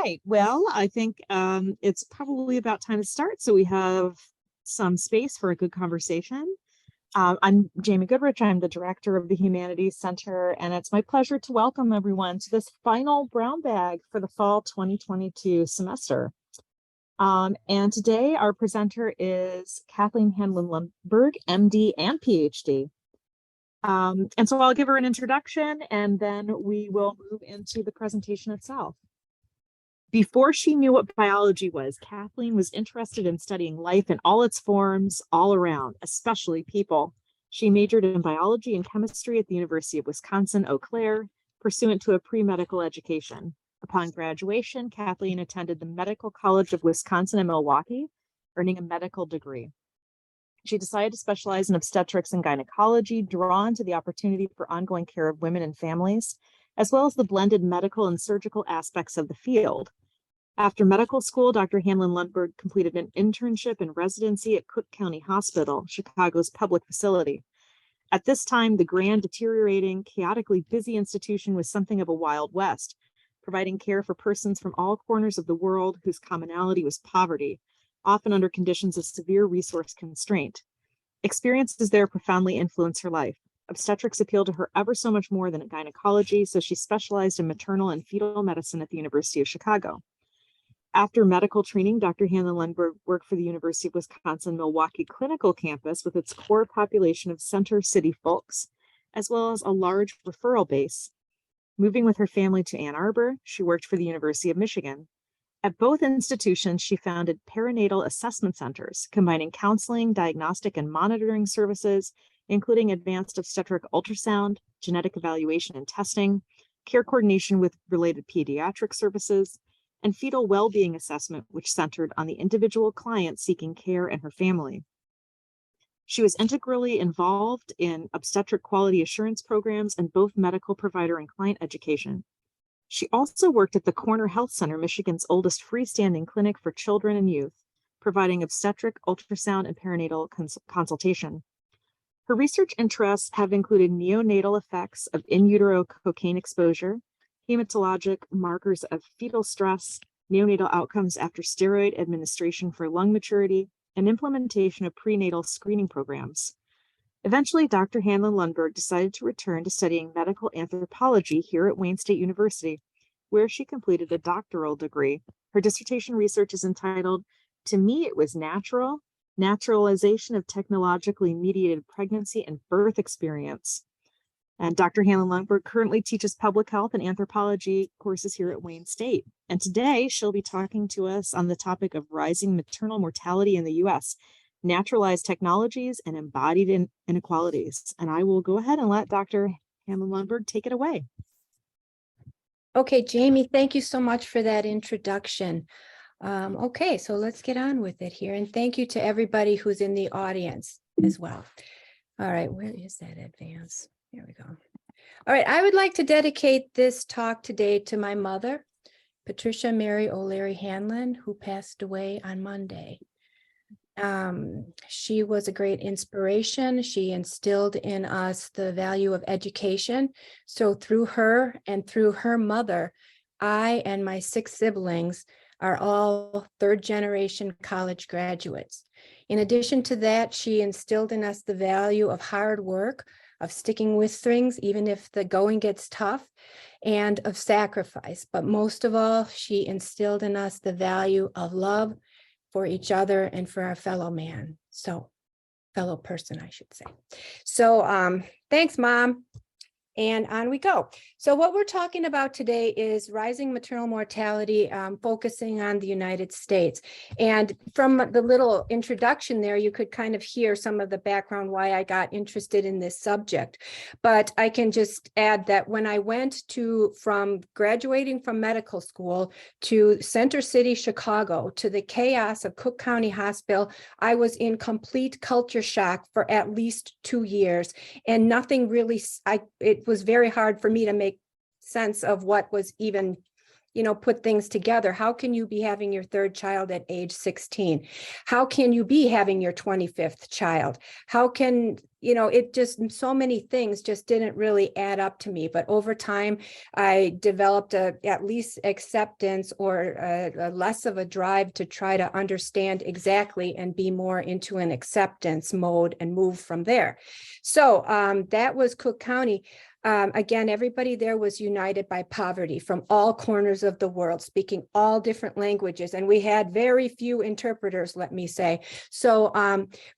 right. Well, I think it's probably about time to start. So we have some space for a good conversation. I'm Jamie Goodrich. I'm the director of the Humanities Center, and it's my pleasure to welcome everyone to this final brown bag for the fall 2022 semester. And today our presenter is Kathleen Hanlon-Lundberg, MD and PhD. And so I'll give her an introduction and then we will move into the presentation itself. Before she knew what biology was, Kathleen was interested in studying life in all its forms all around, especially people. She majored in biology and chemistry at the University of Wisconsin-Eau Claire, pursuant to a pre-medical education. Upon graduation, Kathleen attended the Medical College of Wisconsin in Milwaukee, earning a medical degree. She decided to specialize in obstetrics and gynecology, drawn to the opportunity for ongoing care of women and families, as well as the blended medical and surgical aspects of the field. After medical school, Dr. Hanlon-Lundberg completed an internship and residency at Cook County Hospital, Chicago's public facility. At this time, the grand, deteriorating, chaotically busy institution was something of a Wild West, providing care for persons from all corners of the world whose commonality was poverty, often under conditions of severe resource constraint. Experiences there profoundly influenced her life. Obstetrics appealed to her ever so much more than gynecology, so she specialized in maternal and fetal medicine at the University of Chicago. After medical training, Dr. Hanlon-Lundberg worked for the University of Wisconsin-Milwaukee Clinical Campus with its core population of Center City folks, as well as a large referral base. Moving with her family to Ann Arbor, she worked for the University of Michigan. At both institutions, she founded perinatal assessment centers, combining counseling, diagnostic, and monitoring services, including advanced obstetric ultrasound, genetic evaluation and testing, care coordination with related pediatric services, and fetal well-being assessment, which centered on the individual client seeking care and her family. She was integrally involved in obstetric quality assurance programs and both medical provider and client education. She also worked at the Corner Health Center, Michigan's oldest freestanding clinic for children and youth, providing obstetric, ultrasound, and perinatal consultation. Her research interests have included neonatal effects of in utero cocaine exposure, hematologic markers of fetal stress, neonatal outcomes after steroid administration for lung maturity, and implementation of prenatal screening programs. Eventually, Dr. Hanlon-Lundberg decided to return to studying medical anthropology here at Wayne State University, where she completed a doctoral degree. Her dissertation research is entitled, "To Me It Was Natural, Naturalization of Technologically Mediated Pregnancy and Birth Experience." And Dr. Hanlon-Lundberg currently teaches public health and anthropology courses here at Wayne State. And today she'll be talking to us on the topic of rising maternal mortality in the US, naturalized technologies, and embodied inequalities. And I will go ahead and let Dr. Hanlon-Lundberg take it away. Okay, Jamie, thank you so much for that introduction. Okay, so let's get on with it here. And thank you to everybody who's in the audience as well. All right, where is that advance? Here we go. All right, I would like to dedicate this talk today to my mother, Patricia Mary O'Leary Hanlon, who passed away on Monday. She was a great inspiration. She instilled in us the value of education. So through her and through her mother, I and my 6 siblings are all third-generation college graduates. In addition to that, she instilled in us the value of hard work, of sticking with things, even if the going gets tough, and of sacrifice. But most of all, she instilled in us the value of love for each other and for our fellow person, I should say. So thanks, Mom. And on we go. So what we're talking about today is rising maternal mortality, focusing on the United States. And from the little introduction there, you could kind of hear some of the background why I got interested in this subject. But I can just add that when I went from graduating from medical school to Center City, Chicago, to the chaos of Cook County Hospital, I was in complete culture shock for at least 2 years. And nothing really, it was very hard for me to make sense of what was even put things together. How can you be having your third child at age 16? How can you be having your 25th child? How can, it just, so many things just didn't really add up to me. But over time, I developed at least acceptance or a less of a drive to try to understand exactly and be more into an acceptance mode and move from there. So that was Cook County. Again, everybody there was united by poverty from all corners of the world, speaking all different languages. And we had very few interpreters, let me say. So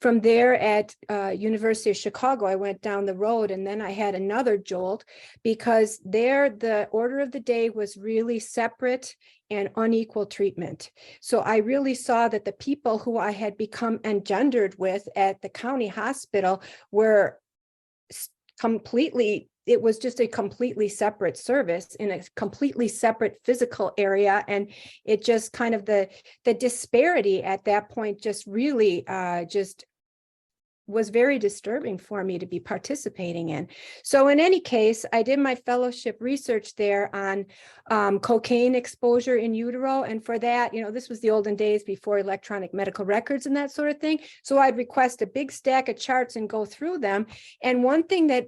from there at University of Chicago, I went down the road, and then I had another jolt, because there the order of the day was really separate and unequal treatment. So I really saw that the people who I had become engendered with at the county hospital were it was just a completely separate service in a completely separate physical area. And it just kind of the disparity at that point just really just was very disturbing for me to be participating in. So in any case, I did my fellowship research there on cocaine exposure in utero. And for that, this was the olden days before electronic medical records and that sort of thing. So I'd request a big stack of charts and go through them. And one thing that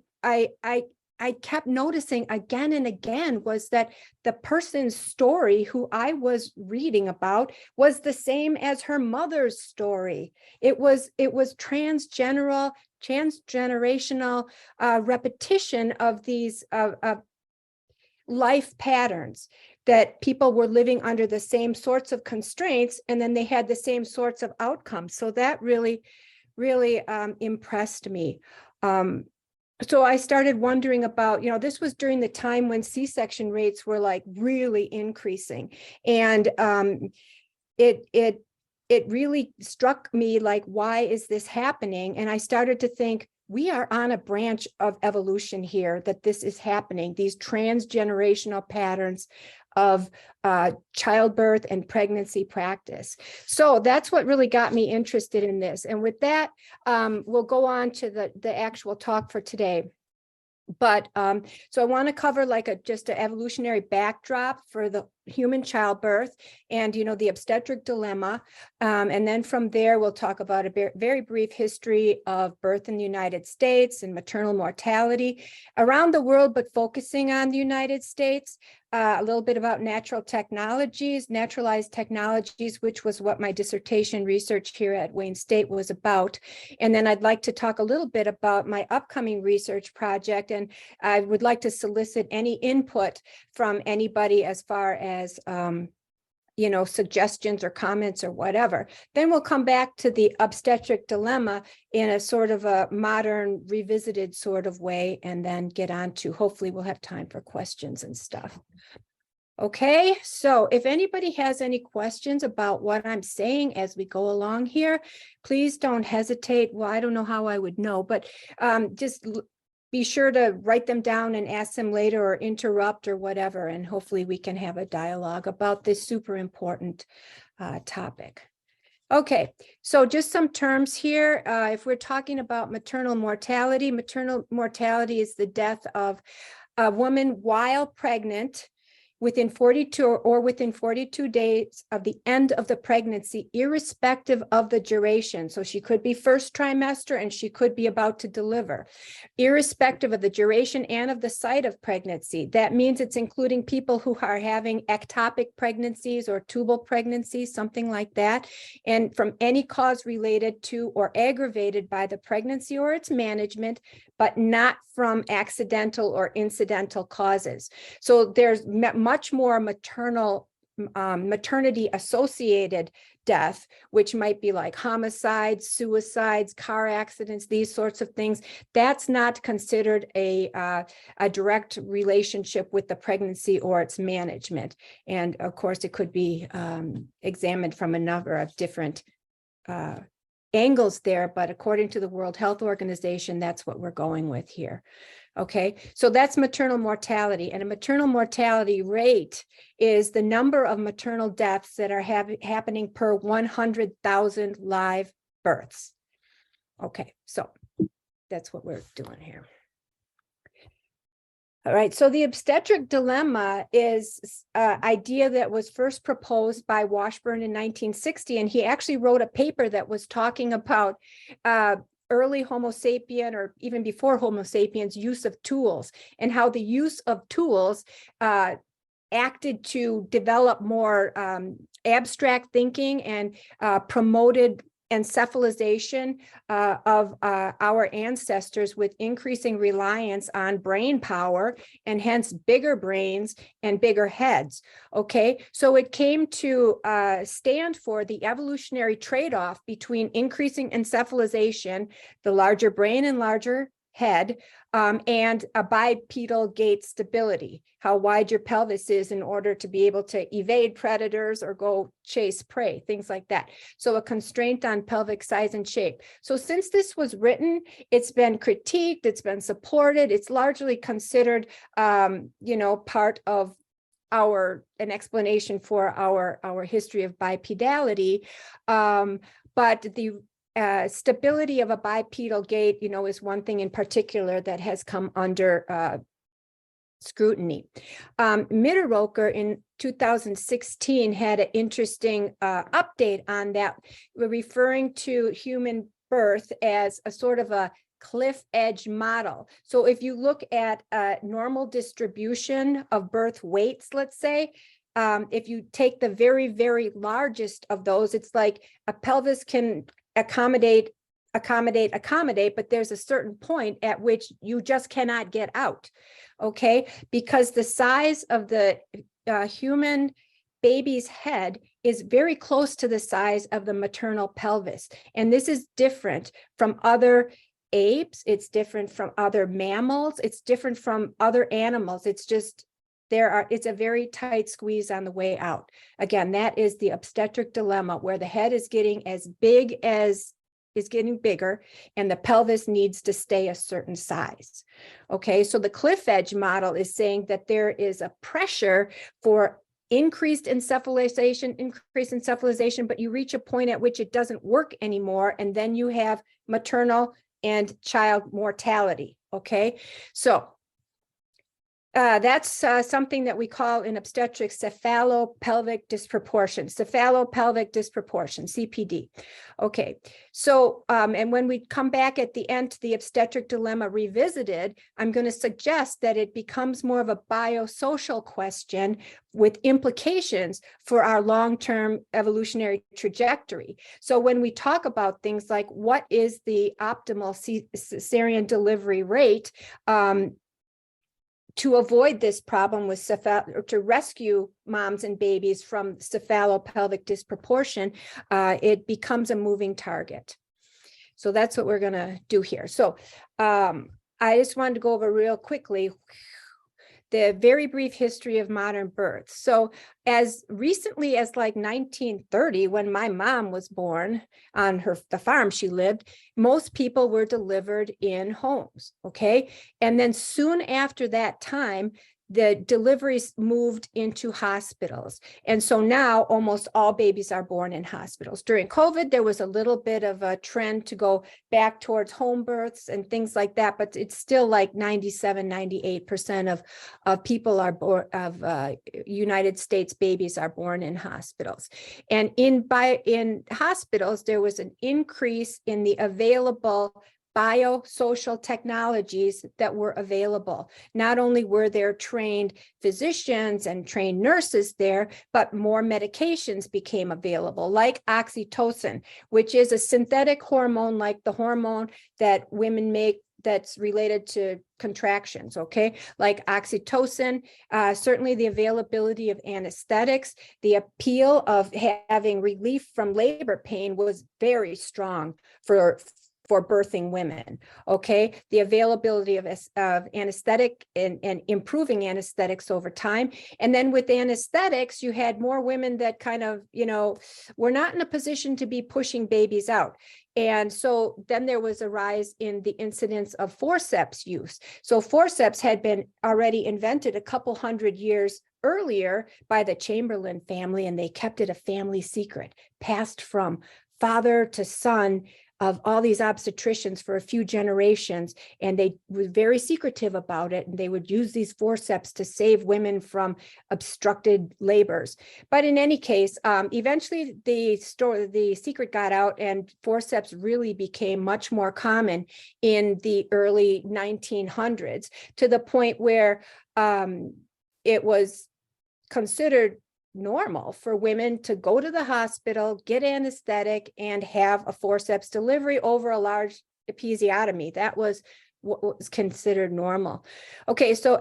I kept noticing again and again was that the person's story who I was reading about was the same as her mother's story. It was transgenerational repetition of these life patterns, that people were living under the same sorts of constraints, and then they had the same sorts of outcomes. So that really, really impressed me. So I started wondering about, this was during the time when C-section rates were like really increasing. And it really struck me like, why is this happening? And I started to think, we are on a branch of evolution here, that this is happening, these transgenerational patterns of childbirth and pregnancy practice. So that's what really got me interested in this. And with that, we'll go on to the actual talk for today. But so I want to cover like just an evolutionary backdrop for the human childbirth and, the obstetric dilemma. And then from there, we'll talk about a very brief history of birth in the United States and maternal mortality around the world, but focusing on the United States. A little bit about naturalized technologies, which was what my dissertation research here at Wayne State was about. And then I'd like to talk a little bit about my upcoming research project. And I would like to solicit any input from anybody as far as suggestions or comments or whatever. Then we'll come back to the obstetric dilemma in a sort of a modern, revisited sort of way, and then get on to, hopefully we'll have time for questions and stuff. Okay, so if anybody has any questions about what I'm saying as we go along here, please don't hesitate. Well, I don't know how I would know, but just be sure to write them down and ask them later, or interrupt or whatever, and hopefully we can have a dialogue about this super important topic. Okay, so just some terms here. If we're talking about maternal mortality is the death of a woman while pregnant within 42 days of the end of the pregnancy, irrespective of the duration. So she could be first trimester and she could be about to deliver, irrespective of the duration and of the site of pregnancy. That means it's including people who are having ectopic pregnancies or tubal pregnancies, something like that, and from any cause related to or aggravated by the pregnancy or its management, but not from accidental or incidental causes. So there's much more maternity associated death, which might be like homicides, suicides, car accidents, these sorts of things. That's not considered a direct relationship with the pregnancy or its management. And of course, it could be examined from a number of different angles there, but according to the World Health Organization, that's what we're going with here. Okay, so that's maternal mortality, and a maternal mortality rate is the number of maternal deaths that are happening per 100,000 live births. Okay, so that's what we're doing here. All right, so the obstetric dilemma is an idea that was first proposed by Washburn in 1960, and he actually wrote a paper that was talking about early Homo sapien, or even before Homo sapiens, use of tools, and how the use of tools acted to develop more abstract thinking and promoted encephalization of our ancestors, with increasing reliance on brain power, and hence bigger brains and bigger heads. Okay, so it came to stand for the evolutionary trade-off between increasing encephalization, the larger brain and larger head, and a bipedal gait stability, how wide your pelvis is in order to be able to evade predators or go chase prey, things like that. So a constraint on pelvic size and shape. So since this was written, it's been critiqued, it's been supported, it's largely considered, part of an explanation for our history of bipedality. But the stability of a bipedal gait, is one thing in particular that has come under scrutiny. Mitterrocher in 2016 had an interesting update on that, referring to human birth as a sort of a cliff edge model. So if you look at a normal distribution of birth weights, let's say, if you take the very, very largest of those, it's like a pelvis can accommodate, but there's a certain point at which you just cannot get out, okay? Because the size of the human baby's head is very close to the size of the maternal pelvis. And this is different from other apes, it's different from other mammals, it's different from other animals. It's just, it's a very tight squeeze on the way out. Again, that is the obstetric dilemma, where the head is getting getting bigger and the pelvis needs to stay a certain size. Okay, so the cliff edge model is saying that there is a pressure for increased encephalization, but you reach a point at which it doesn't work anymore, and then you have maternal and child mortality. Okay, so that's something that we call in obstetrics cephalopelvic disproportion, CPD. Okay, so and when we come back at the end to the obstetric dilemma revisited, I'm going to suggest that it becomes more of a biosocial question with implications for our long-term evolutionary trajectory. So when we talk about things like what is the optimal cesarean delivery rate, to avoid this problem with to rescue moms and babies from cephalopelvic disproportion, it becomes a moving target. So that's what we're going to do here. So I just wanted to go over real quickly the very brief history of modern birth. So as recently as like 1930, when my mom was born on the farm she lived, most people were delivered in homes, okay? And then soon after that time, the deliveries moved into hospitals. And so now almost all babies are born in hospitals. During COVID, there was a little bit of a trend to go back towards home births and things like that, but it's still like 97, 98% of people are born, United States babies are born in hospitals. And in hospitals, there was an increase in the available biosocial technologies that were available. Not only were there trained physicians and trained nurses there, but more medications became available, like oxytocin, which is a synthetic hormone, like the hormone that women make that's related to contractions, okay? Like oxytocin, certainly the availability of anesthetics, the appeal of having relief from labor pain was very strong for birthing women, okay? The availability of anesthetic and improving anesthetics over time. And then with anesthetics, you had more women that kind of, were not in a position to be pushing babies out. And so then there was a rise in the incidence of forceps use. So forceps had been already invented a couple hundred years earlier by the Chamberlain family, and they kept it a family secret, passed from father to son of all these obstetricians for a few generations, and they were very secretive about it, and they would use these forceps to save women from obstructed labors. But in any case, eventually the secret got out, and forceps really became much more common in the early 1900s, to the point where it was considered normal for women to go to the hospital, get anesthetic, and have a forceps delivery over a large episiotomy. That was what was considered normal. Okay, so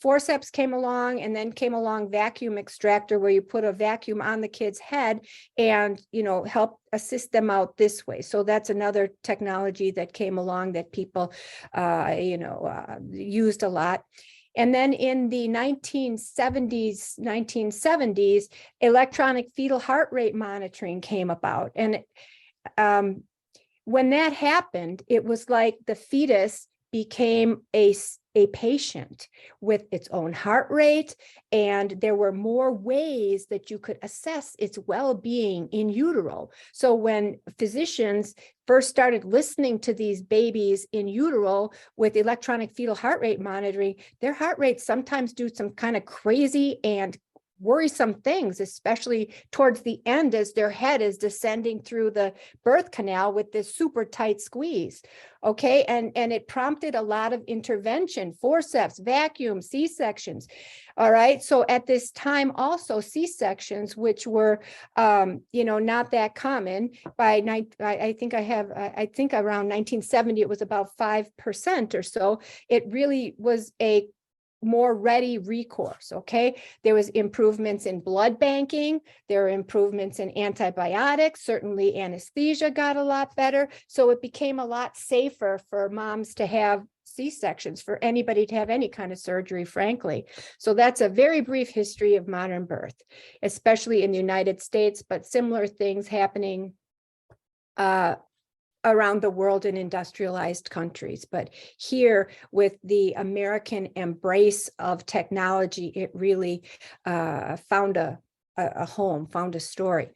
forceps came along, and then came along vacuum extractor, where you put a vacuum on the kid's head and, you know, help assist them out this way. So that's another technology that came along that people, used a lot. And then in the 1970s, electronic fetal heart rate monitoring came about. And when that happened, it was like the fetus became a patient with its own heart rate, and there were more ways that you could assess its well-being in utero. So when physicians first started listening to these babies in utero with electronic fetal heart rate monitoring, their heart rates sometimes do some kind of crazy and worrisome things, especially towards the end as their head is descending through the birth canal with this super tight squeeze. Okay, and it prompted a lot of intervention, forceps, vacuum, C-sections. All right, so at this time also C-sections, which were not that common, I think around 1970 it was about 5% or so. It really was a more ready recourse. Okay, there was improvements in blood banking, there were improvements in antibiotics, certainly anesthesia got a lot better, so it became a lot safer for moms to have C-sections, for anybody to have any kind of surgery, frankly. So that's a very brief history of modern birth, especially in the United States, but similar things happening around the world in industrialized countries. But here, with the American embrace of technology, it really found a home, found a story.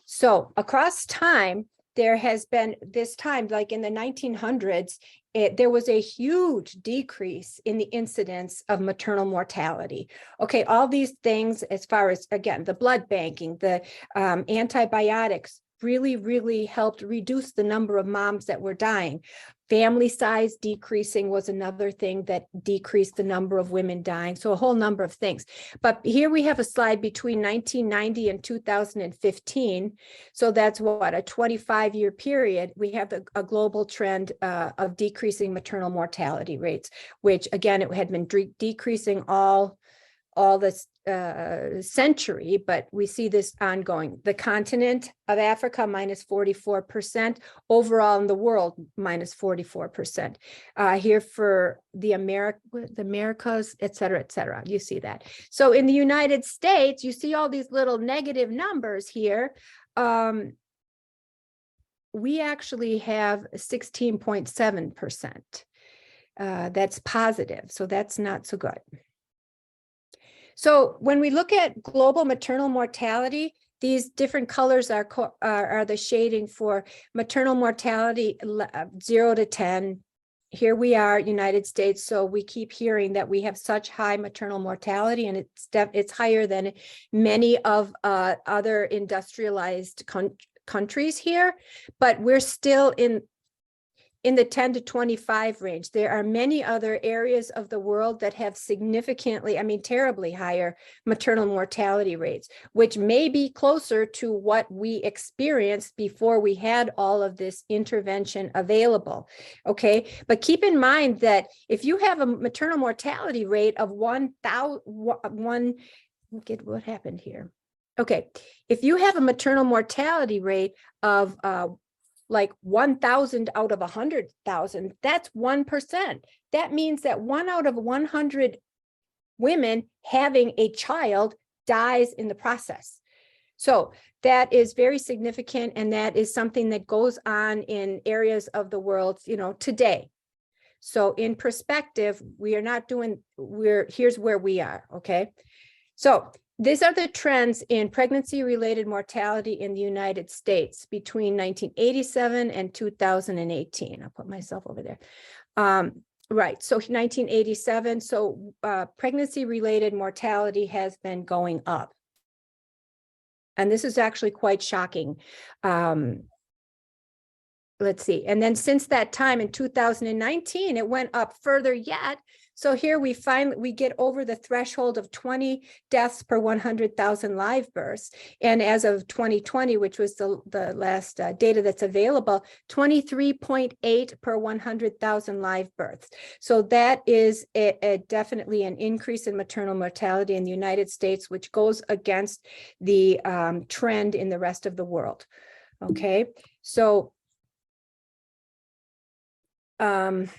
So across time, there has been this time, like in the 1900s, there was a huge decrease in the incidence of maternal mortality. Okay, all these things, as far as, again, the blood banking, the antibiotics, really helped reduce the number of moms that were dying. Family size decreasing was another thing that decreased the number of women dying. So a whole number of things. But here we have a slide between 1990 and 2015. So that's what, a 25-year period. We have a global trend of decreasing maternal mortality rates, which again, it had been decreasing all this century, but we see this ongoing. The continent of Africa, minus 44%, overall in the world, minus 44%. Here for the Americas, et cetera, you see that. So in the United States, you see all these little negative numbers here. We actually have 16.7%. That's positive, so that's not so good. So when we look at global maternal mortality, these different colors are the shading for maternal mortality 0 to 10. Here we are, United States. So we keep hearing that we have such high maternal mortality, and it's higher than many of other industrialized countries here, but we're still in the 10 to 25 range. There are many other areas of the world that have significantly, terribly higher maternal mortality rates, which may be closer to what we experienced before we had all of this intervention available. Okay, but keep in mind that if you have a maternal mortality rate of what happened here? Okay, if you have a maternal mortality rate of like 1,000 out of 100,000, that's 1%. That means that 1 out of 100 women having a child dies in the process. So that is very significant, and that is something that goes on in areas of the world, today. So in perspective, here's where we are, okay? So these are the trends in pregnancy-related mortality in the United States between 1987 and 2018. I'll put myself over there. Right, so 1987, so pregnancy-related mortality has been going up. And this is actually quite shocking. Let's see, and then since that time in 2019, it went up further yet. So here we get over the threshold of 20 deaths per 100,000 live births. And as of 2020, which was the last data that's available, 23.8 per 100,000 live births. So that is definitely an increase in maternal mortality in the United States, which goes against the trend in the rest of the world. Okay, so I'm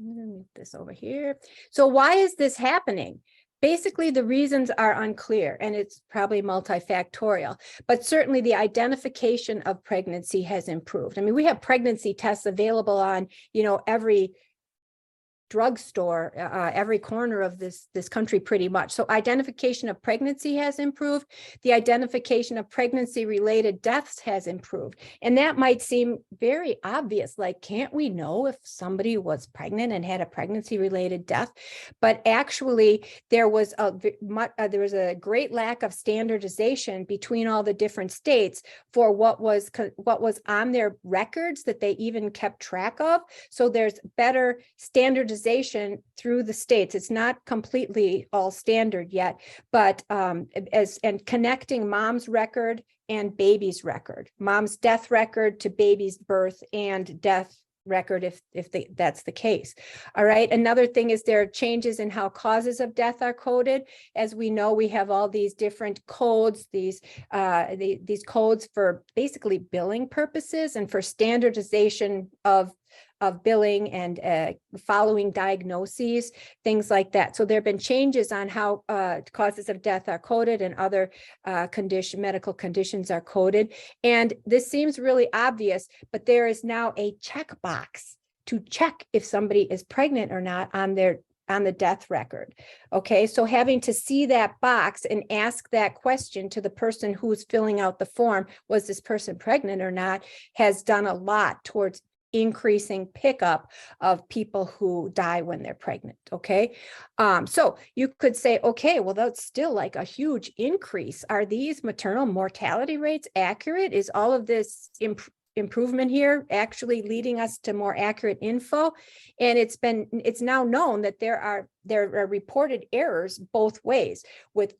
going to move this over here. So why is this happening? Basically, the reasons are unclear, and it's probably multifactorial, but certainly the identification of pregnancy has improved. I mean, we have pregnancy tests available on, every drugstore, every corner of this country pretty much. So identification of pregnancy has improved. The identification of pregnancy-related deaths has improved. And that might seem very obvious, like, can't we know if somebody was pregnant and had a pregnancy-related death? But actually, there was a great lack of standardization between all the different states for what was on their records that they even kept track of. So there's better standardization through the states. It's not completely all standard yet, but and connecting mom's record and baby's record, mom's death record to baby's birth and death record if that's the case. All right. Another thing is there are changes in how causes of death are coded. As we know, we have all these different codes, these codes for basically billing purposes and for standardization of billing and following diagnoses, things like that. So there have been changes on how causes of death are coded and other medical conditions are coded. And this seems really obvious, but there is now a checkbox to check if somebody is pregnant or not on the death record. Okay, so having to see that box and ask that question to the person who's filling out the form, was this person pregnant or not, has done a lot towards increasing pickup of people who die when they're pregnant. Okay, so you could say, okay, well, that's still like a huge increase. Are these maternal mortality rates accurate? Is all of this improvement here actually leading us to more accurate info? And it's now known that there are reported errors both ways, with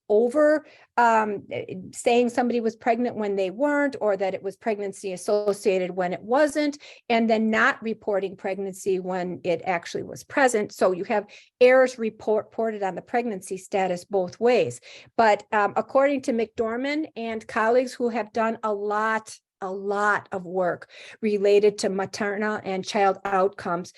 saying somebody was pregnant when they weren't, or that it was pregnancy associated when it wasn't, and then not reporting pregnancy when it actually was present. So you have errors reported on the pregnancy status both ways. But according to McDormand and colleagues who have done a lot of work related to maternal and child outcomes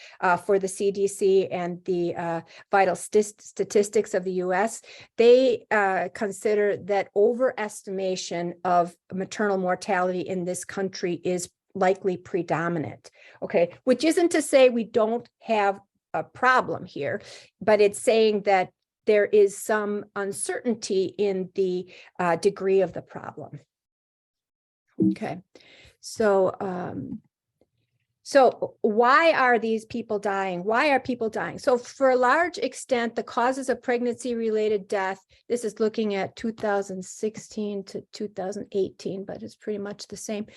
for the CDC and the vital statistics of the US, they consider that overestimation of maternal mortality in this country is likely predominant. Okay, which isn't to say we don't have a problem here, but it's saying that there is some uncertainty in the degree of the problem. Okay, so why are these people dying? Why are people dying? So for a large extent, the causes of pregnancy-related death, this is looking at 2016 to 2018, but it's pretty much the same.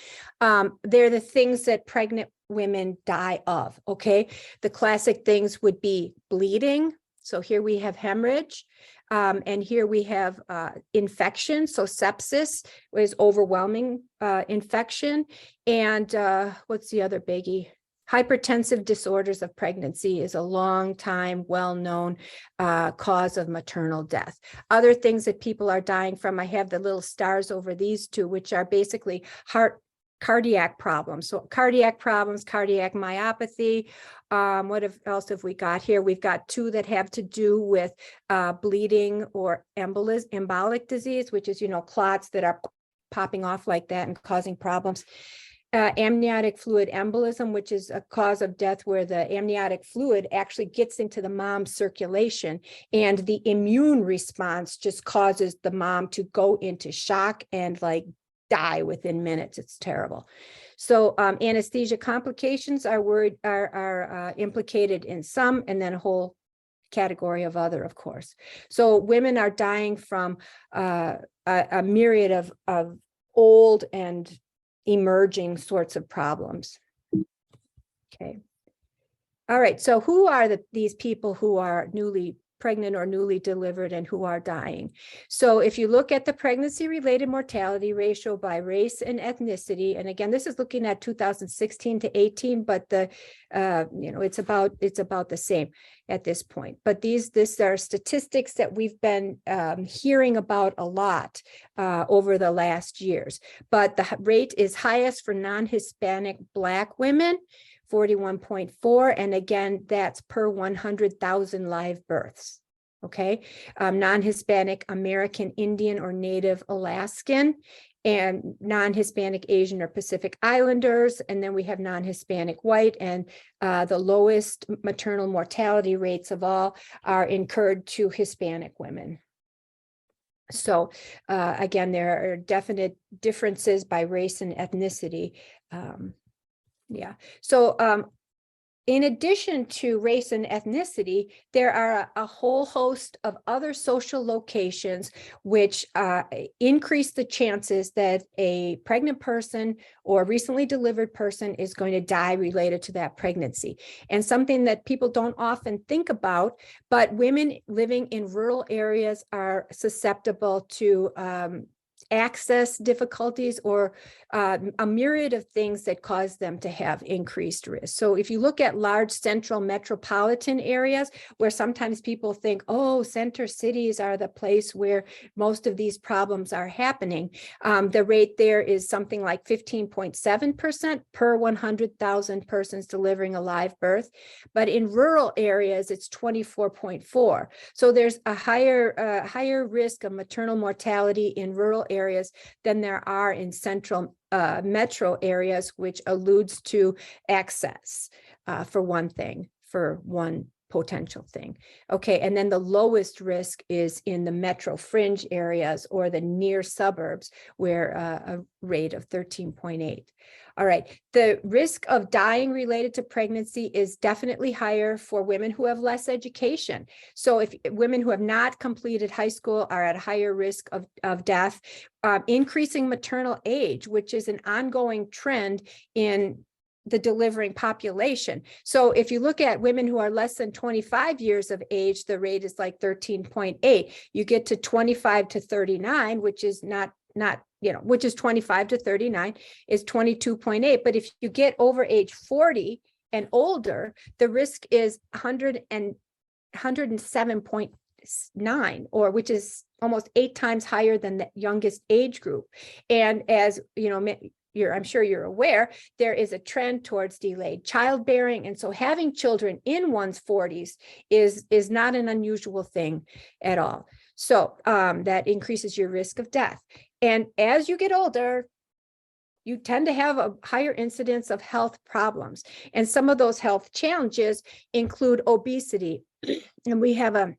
They're the things that pregnant women die of, okay? The classic things would be bleeding. So here we have hemorrhage. And here we have infection. So sepsis is overwhelming infection. And what's the other biggie? Hypertensive disorders of pregnancy is a long time, well-known cause of maternal death. Other things that people are dying from, I have the little stars over these two, which are basically cardiac problems. So cardiac problems, cardiac myopathy. What else have we got here? We've got two that have to do with bleeding or embolic disease, which is, clots that are popping off like that and causing problems. amniotic fluid embolism, which is a cause of death where the amniotic fluid actually gets into the mom's circulation, and the immune response just causes the mom to go into shock and like die within minutes. It's terrible. So anesthesia complications are implicated in some, and then a whole category of other, of course. So women are dying from a myriad of old and emerging sorts of problems. Okay. All right. So who are these people who are newly pregnant or newly delivered and who are dying? So if you look at the pregnancy-related mortality ratio by race and ethnicity, and again, this is looking at 2016 to 18, but it's about the same at this point. But these are statistics that we've been hearing about a lot over the last years. But the rate is highest for non-Hispanic Black women, 41.4, and again, that's per 100,000 live births. Okay, non-Hispanic American Indian or Native Alaskan, and non-Hispanic Asian or Pacific Islanders, and then we have non-Hispanic white, and the lowest maternal mortality rates of all are incurred to Hispanic women. So again, there are definite differences by race and ethnicity. Yeah. So in addition to race and ethnicity, there are a whole host of other social locations which increase the chances that a pregnant person or recently delivered person is going to die related to that pregnancy. And something that people don't often think about, but women living in rural areas are susceptible to access difficulties or a myriad of things that cause them to have increased risk. So if you look at large central metropolitan areas where sometimes people think, oh, center cities are the place where most of these problems are happening, the rate there is something like 15.7% per 100,000 persons delivering a live birth. But in rural areas, it's 24.4. So there's a higher risk of maternal mortality in rural areas than there are in central metro areas, which alludes to access for one potential thing. Okay, and then the lowest risk is in the metro fringe areas or the near suburbs, where a rate of 13.8. All right, the risk of dying related to pregnancy is definitely higher for women who have less education. So if women who have not completed high school are at a higher risk of death, increasing maternal age, which is an ongoing trend in the delivering population. So if you look at women who are less than 25 years of age, the rate is like 13.8. You get to 25 to 39, which is which is 25 to 39 is 22.8. But if you get over age 40 and older, the risk is 107.9, or which is almost 8 times higher than the youngest age group. And as you know, I'm sure you're aware, there is a trend towards delayed childbearing. And so having children in one's 40s is not an unusual thing at all. So that increases your risk of death. And as you get older, you tend to have a higher incidence of health problems. And some of those health challenges include obesity. And we have a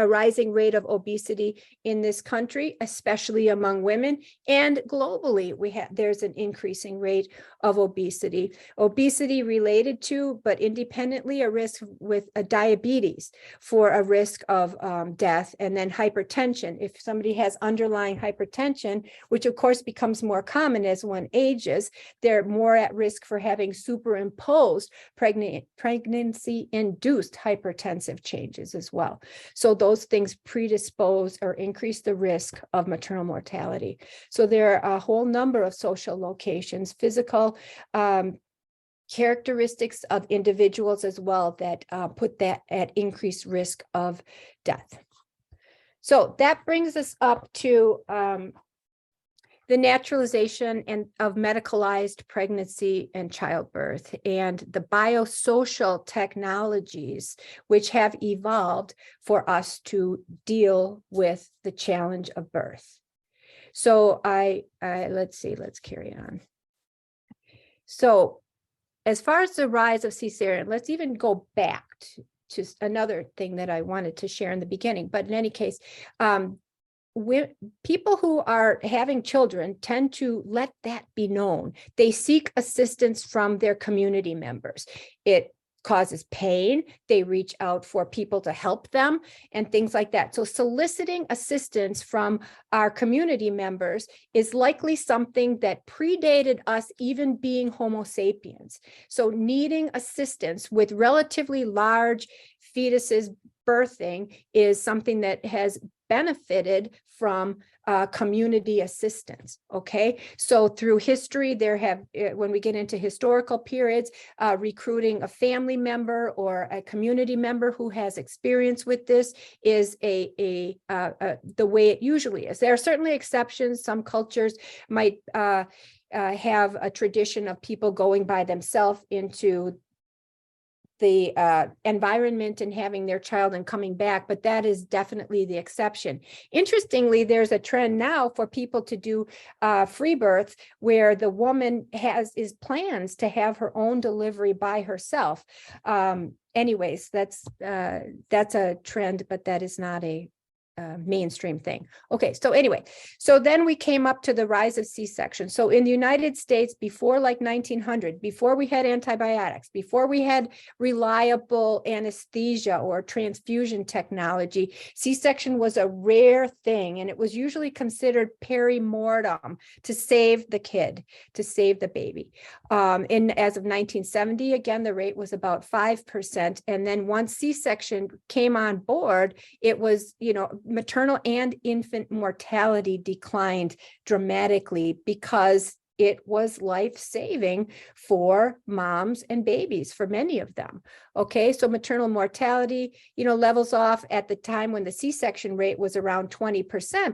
rising rate of obesity in this country, especially among women, and globally there's an increasing rate of obesity. Obesity related to, but independently, a risk with diabetes for a risk of death, and then hypertension. If somebody has underlying hypertension, which of course becomes more common as one ages, they're more at risk for having superimposed pregnancy-induced hypertensive changes as well. So those things predispose or increase the risk of maternal mortality. So there are a whole number of social locations, physical characteristics of individuals as well that put that at increased risk of death. So that brings us up to the naturalization of medicalized pregnancy and childbirth, and the biosocial technologies which have evolved for us to deal with the challenge of birth. So let's carry on. So as far as the rise of cesarean, let's even go back to another thing that I wanted to share in the beginning. But in any case, people who are having children tend to let that be known. They seek assistance from their community members. It causes pain. They reach out for people to help them and things like that. So soliciting assistance from our community members is likely something that predated us even being Homo sapiens. So needing assistance with relatively large fetuses birthing is something that has benefited from community assistance. Okay, so through history, there have, when we get into historical periods, recruiting a family member or a community member who has experience with this is the way it usually is. There are certainly exceptions. Some cultures might have a tradition of people going by themselves into the environment and having their child and coming back, but that is definitely the exception. Interestingly, there's a trend now for people to do free birth where the woman is plans to have her own delivery by herself. Anyways, that's a trend, but that is not a mainstream thing. Okay, so anyway, so then we came up to the rise of C-section. So in the United States, before like 1900, before we had antibiotics, before we had reliable anesthesia or transfusion technology, C-section was a rare thing, and it was usually considered perimortem, to save the kid, to save the baby. And as of 1970, again, the rate was about 5%. And then once C-section came on board, it was, maternal and infant mortality declined dramatically because it was life-saving for moms and babies, for many of them. Okay, so maternal mortality, levels off at the time when the C-section rate was around 20%.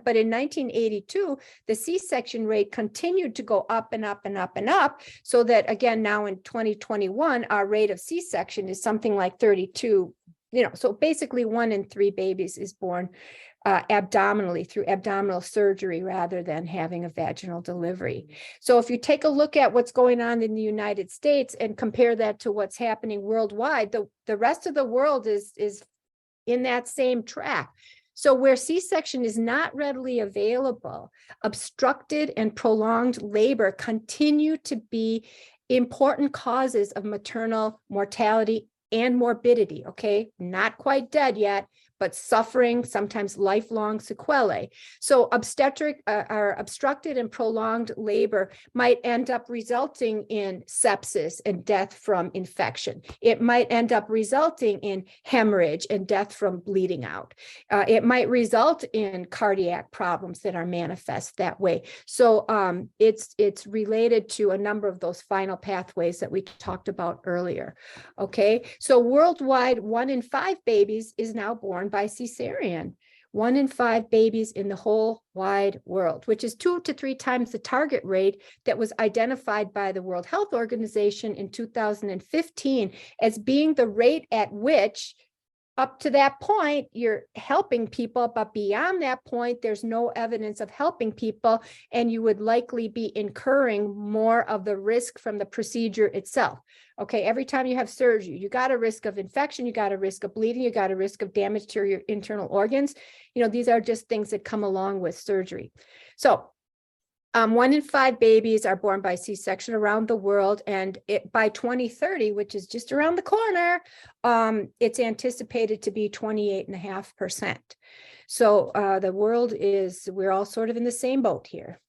But in 1982, the C-section rate continued to go up and up and up and up, so that again, now in 2021, our rate of C-section is something like 32. So basically 1 in 3 babies is born abdominally through abdominal surgery rather than having a vaginal delivery. So if you take a look at what's going on in the United States and compare that to what's happening worldwide, the rest of the world is in that same track. So where C-section is not readily available, obstructed and prolonged labor continue to be important causes of maternal mortality and morbidity. Okay, not quite dead yet, but suffering, sometimes lifelong sequelae. So obstetric or obstructed and prolonged labor might end up resulting in sepsis and death from infection. It might end up resulting in hemorrhage and death from bleeding out. It might result in cardiac problems that are manifest that way. So it's related to a number of those final pathways that we talked about earlier. Okay, so worldwide, 1 in 5 babies is now born by cesarean. 1 in 5 babies in the whole wide world, which is 2 to 3 times the target rate that was identified by the World Health Organization in 2015 as being the rate at which, up to that point, you're helping people, but beyond that point, there's no evidence of helping people, and you would likely be incurring more of the risk from the procedure itself. Okay, every time you have surgery, you got a risk of infection, you got a risk of bleeding, you got a risk of damage to your internal organs. These are just things that come along with surgery. So 1 in 5 babies are born by C-section around the world, and by 2030, which is just around the corner, it's anticipated to be 28.5%. So the world we're all sort of in the same boat here.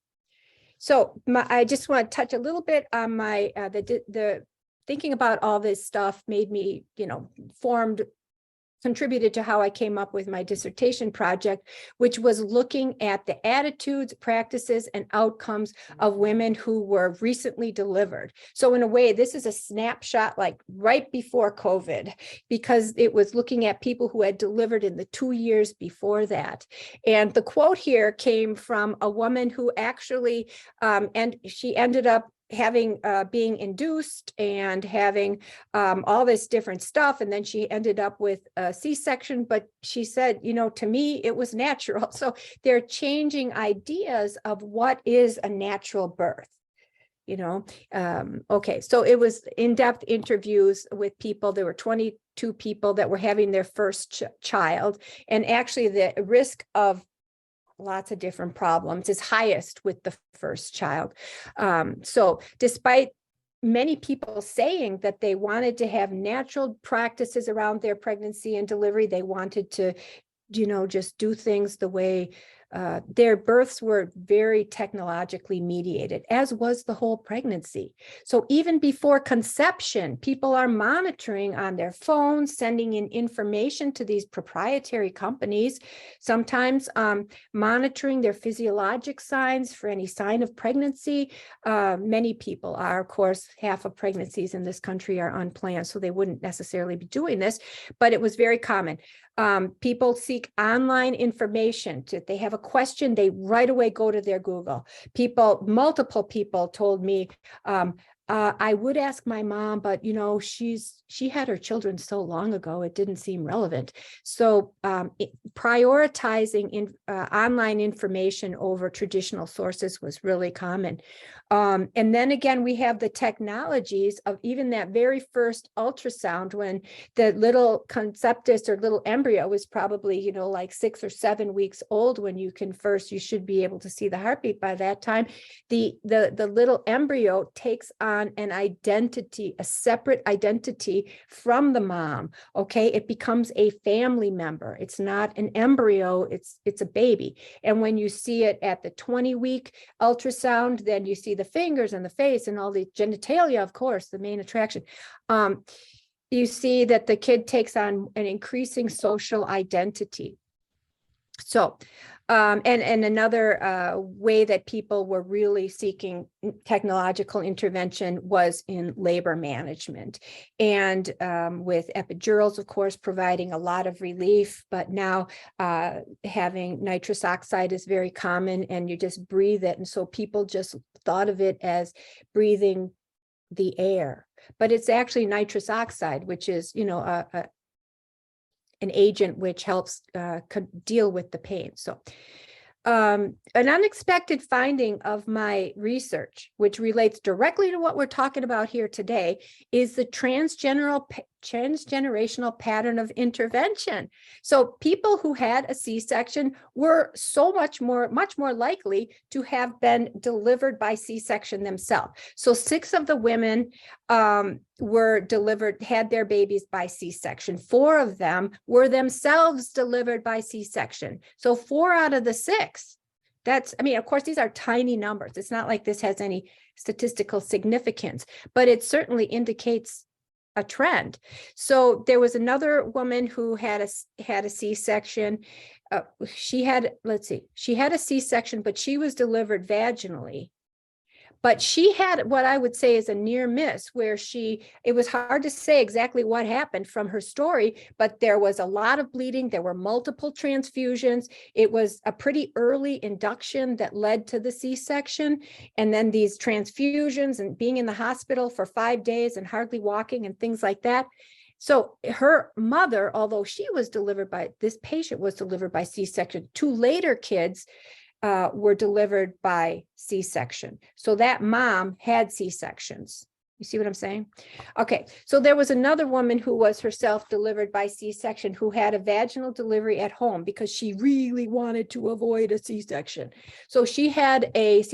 So I just want to touch a little bit on my the thinking about all this stuff made me, contributed to how I came up with my dissertation project, which was looking at the attitudes, practices, and outcomes of women who were recently delivered. So in a way, this is a snapshot like right before COVID, because it was looking at people who had delivered in the 2 years before that. And the quote here came from a woman who actually, and she ended up having being induced and having all this different stuff, and then she ended up with a C-section, but she said, to me it was natural. So they're changing ideas of what is a natural birth. Okay, so it was in-depth interviews with people. There were 22 people that were having their first child, and actually the risk of lots of different problems is highest with the first child. So despite many people saying that they wanted to have natural practices around their pregnancy and delivery, they wanted to, just do things the way their births were very technologically mediated, as was the whole pregnancy. So even before conception, people are monitoring on their phones, sending in information to these proprietary companies, sometimes monitoring their physiologic signs for any sign of pregnancy. Many people are, of course, half of pregnancies in this country are unplanned, so they wouldn't necessarily be doing this, but it was very common. People seek online information. If they have a question, they right away go to their Google. Multiple people told me, I would ask my mom, but she had her children so long ago, it didn't seem relevant. So prioritizing online information over traditional sources was really common. And then again, we have the technologies of even that very first ultrasound, when the little conceptus or little embryo was probably, like 6 or 7 weeks old when you should be able to see the heartbeat by that time. The little embryo takes on an identity, a separate identity from the mom. Okay, it becomes a family member. It's not an embryo, it's a baby. And when you see it at the 20-week ultrasound, then you see the fingers and the face and all the genitalia, of course, the main attraction. You see that the kid takes on an increasing social identity. So, and another way that people were really seeking technological intervention was in labor management, and with epidurals, of course, providing a lot of relief. But now having nitrous oxide is very common, and you just breathe it. And so people just thought of it as breathing the air, but it's actually nitrous oxide, which is, an agent which helps deal with the pain. So an unexpected finding of my research, which relates directly to what we're talking about here today, is the transgenerational pattern of intervention. So people who had a C-section were much more likely to have been delivered by C-section themselves. So 6 of the women had their babies by C-section. 4 of them were themselves delivered by C-section. So 4 out of the 6. Of course, these are tiny numbers. It's not like this has any statistical significance, but it certainly indicates a trend. So there was another woman who had a C-section. She had a C-section, but she was delivered vaginally. But she had what I would say is a near miss, where it was hard to say exactly what happened from her story, but there was a lot of bleeding. There were multiple transfusions. It was a pretty early induction that led to the C-section. And then these transfusions and being in the hospital for 5 days and hardly walking and things like that. So her mother, although this patient was delivered by C-section, 2 later kids were delivered by C-section. So that mom had C-sections. You see what I'm saying? Okay, so there was another woman who was herself delivered by C-section who had a vaginal delivery at home because she really wanted to avoid a C-section. So she had a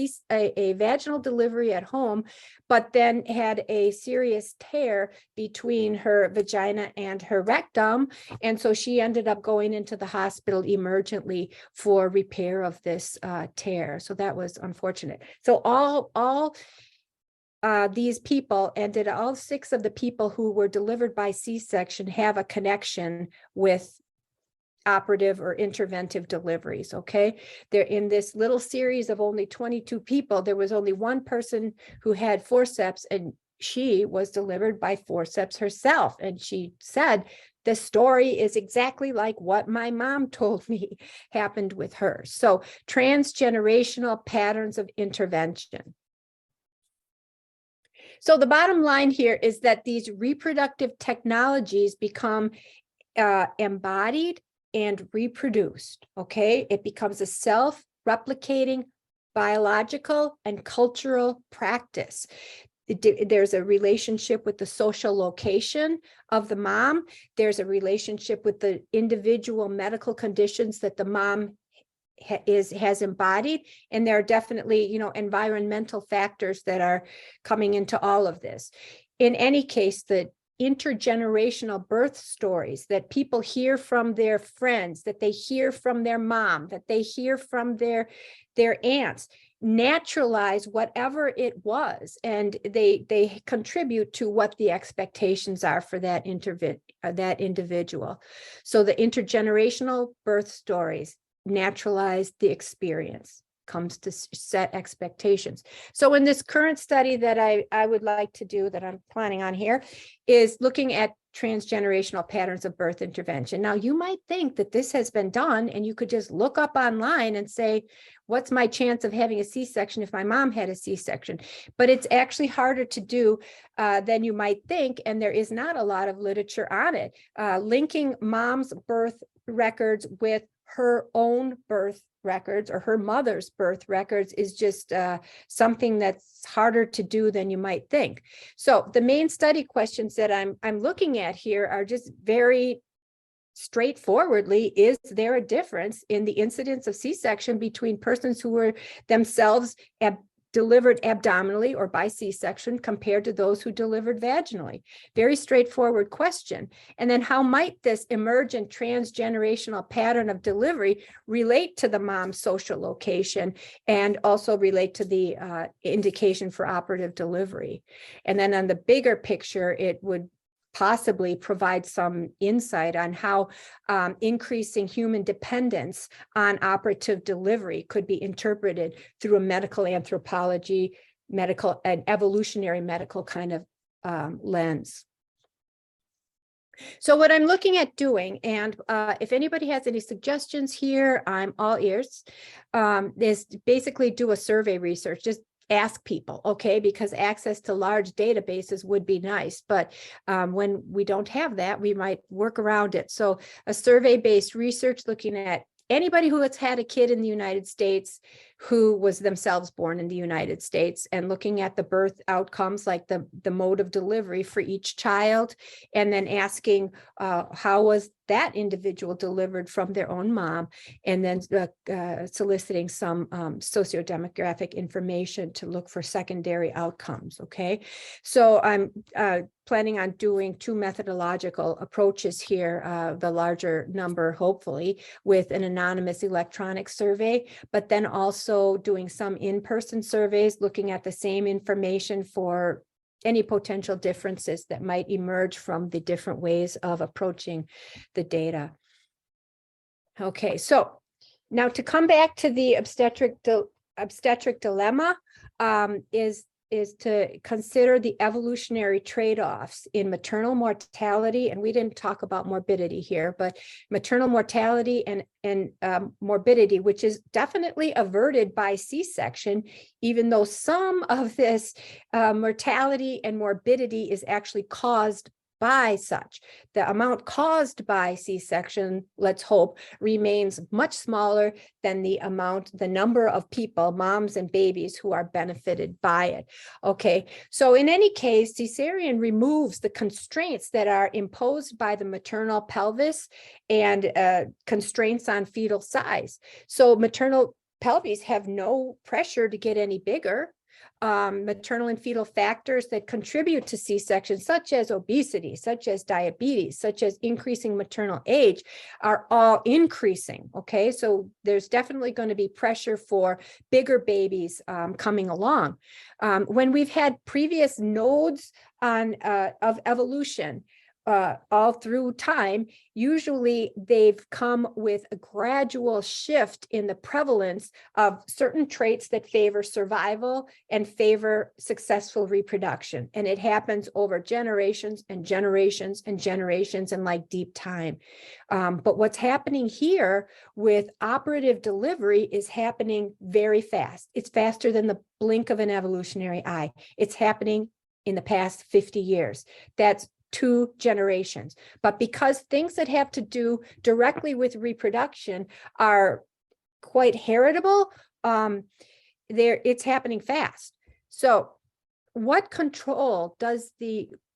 vaginal delivery at home, but then had a serious tear between her vagina and her rectum. And so she ended up going into the hospital emergently for repair of this tear. So that was unfortunate. So all these people ended, all 6 of the people who were delivered by C-section have a connection with operative or interventive deliveries. Okay, they're in this little series of only 22 people. There was only one person who had forceps, and she was delivered by forceps herself. And she said, the story is exactly like what my mom told me happened with her. So transgenerational patterns of intervention. So the bottom line here is that these reproductive technologies become embodied and reproduced, okay? It becomes a self-replicating biological and cultural practice. There's a relationship with the social location of the mom. There's a relationship with the individual medical conditions that the mom has embodied. And there are definitely, environmental factors that are coming into all of this. In any case, the intergenerational birth stories that people hear from their friends, that they hear from their mom, that they hear from their aunts, naturalize whatever it was, and they contribute to what the expectations are for that individual. So the intergenerational birth stories naturalize the experience, comes to set expectations. So in this current study that I would like to do, that I'm planning on here, is looking at transgenerational patterns of birth intervention. Now, you might think that this has been done and you could just look up online and say, what's my chance of having a C-section if my mom had a C-section? But it's actually harder to do than you might think, and there is not a lot of literature on it. Linking mom's birth records with her own birth records or her mother's birth records is just something that's harder to do than you might think. So the main study questions that I'm looking at here are just very straightforwardly, is there a difference in the incidence of C-section between persons who were themselves delivered abdominally or by C-section compared to those who delivered vaginally? Very straightforward question. And then how might this emergent transgenerational pattern of delivery relate to the mom's social location and also relate to the indication for operative delivery? And then on the bigger picture, it would possibly provide some insight on how increasing human dependence on operative delivery could be interpreted through a medical anthropology, and evolutionary medical kind of lens. So what I'm looking at doing, and if anybody has any suggestions here, I'm all ears, is basically do a survey research. Just ask people, okay, because access to large databases would be nice, but when we don't have that, we might work around it. So a survey-based research looking at anybody who has had a kid in the United States who was themselves born in the United States, and looking at the birth outcomes, like the mode of delivery for each child, and then asking how was that individual delivered from their own mom, and then soliciting some sociodemographic information to look for secondary outcomes. Okay, so I'm planning on doing two methodological approaches here, the larger number, hopefully, with an anonymous electronic survey, but then also doing some in-person surveys, looking at the same information for any potential differences that might emerge from the different ways of approaching the data. Okay, so now to come back to the obstetric dilemma, is to consider the evolutionary trade-offs in maternal mortality, and we didn't talk about morbidity here, but maternal mortality and morbidity, which is definitely averted by C-section, even though some of this mortality and morbidity is actually caused by such. The amount caused by C-section, let's hope, remains much smaller than the number of people, moms and babies, who are benefited by it. Okay, so in any case, cesarean removes the constraints that are imposed by the maternal pelvis and constraints on fetal size. So maternal pelvises have no pressure to get any bigger. Maternal and fetal factors that contribute to C-section, such as obesity, such as diabetes, such as increasing maternal age, are all increasing. Okay, so there's definitely going to be pressure for bigger babies coming along. When we've had previous nodes of evolution, all through time, usually they've come with a gradual shift in the prevalence of certain traits that favor survival and favor successful reproduction. And it happens over generations and generations and generations and like deep time. But what's happening here with operative delivery is happening very fast. It's faster than the blink of an evolutionary eye. It's happening in the past 50 years. That's 2 generations. But because things that have to do directly with reproduction are quite heritable, it's happening fast. So what control does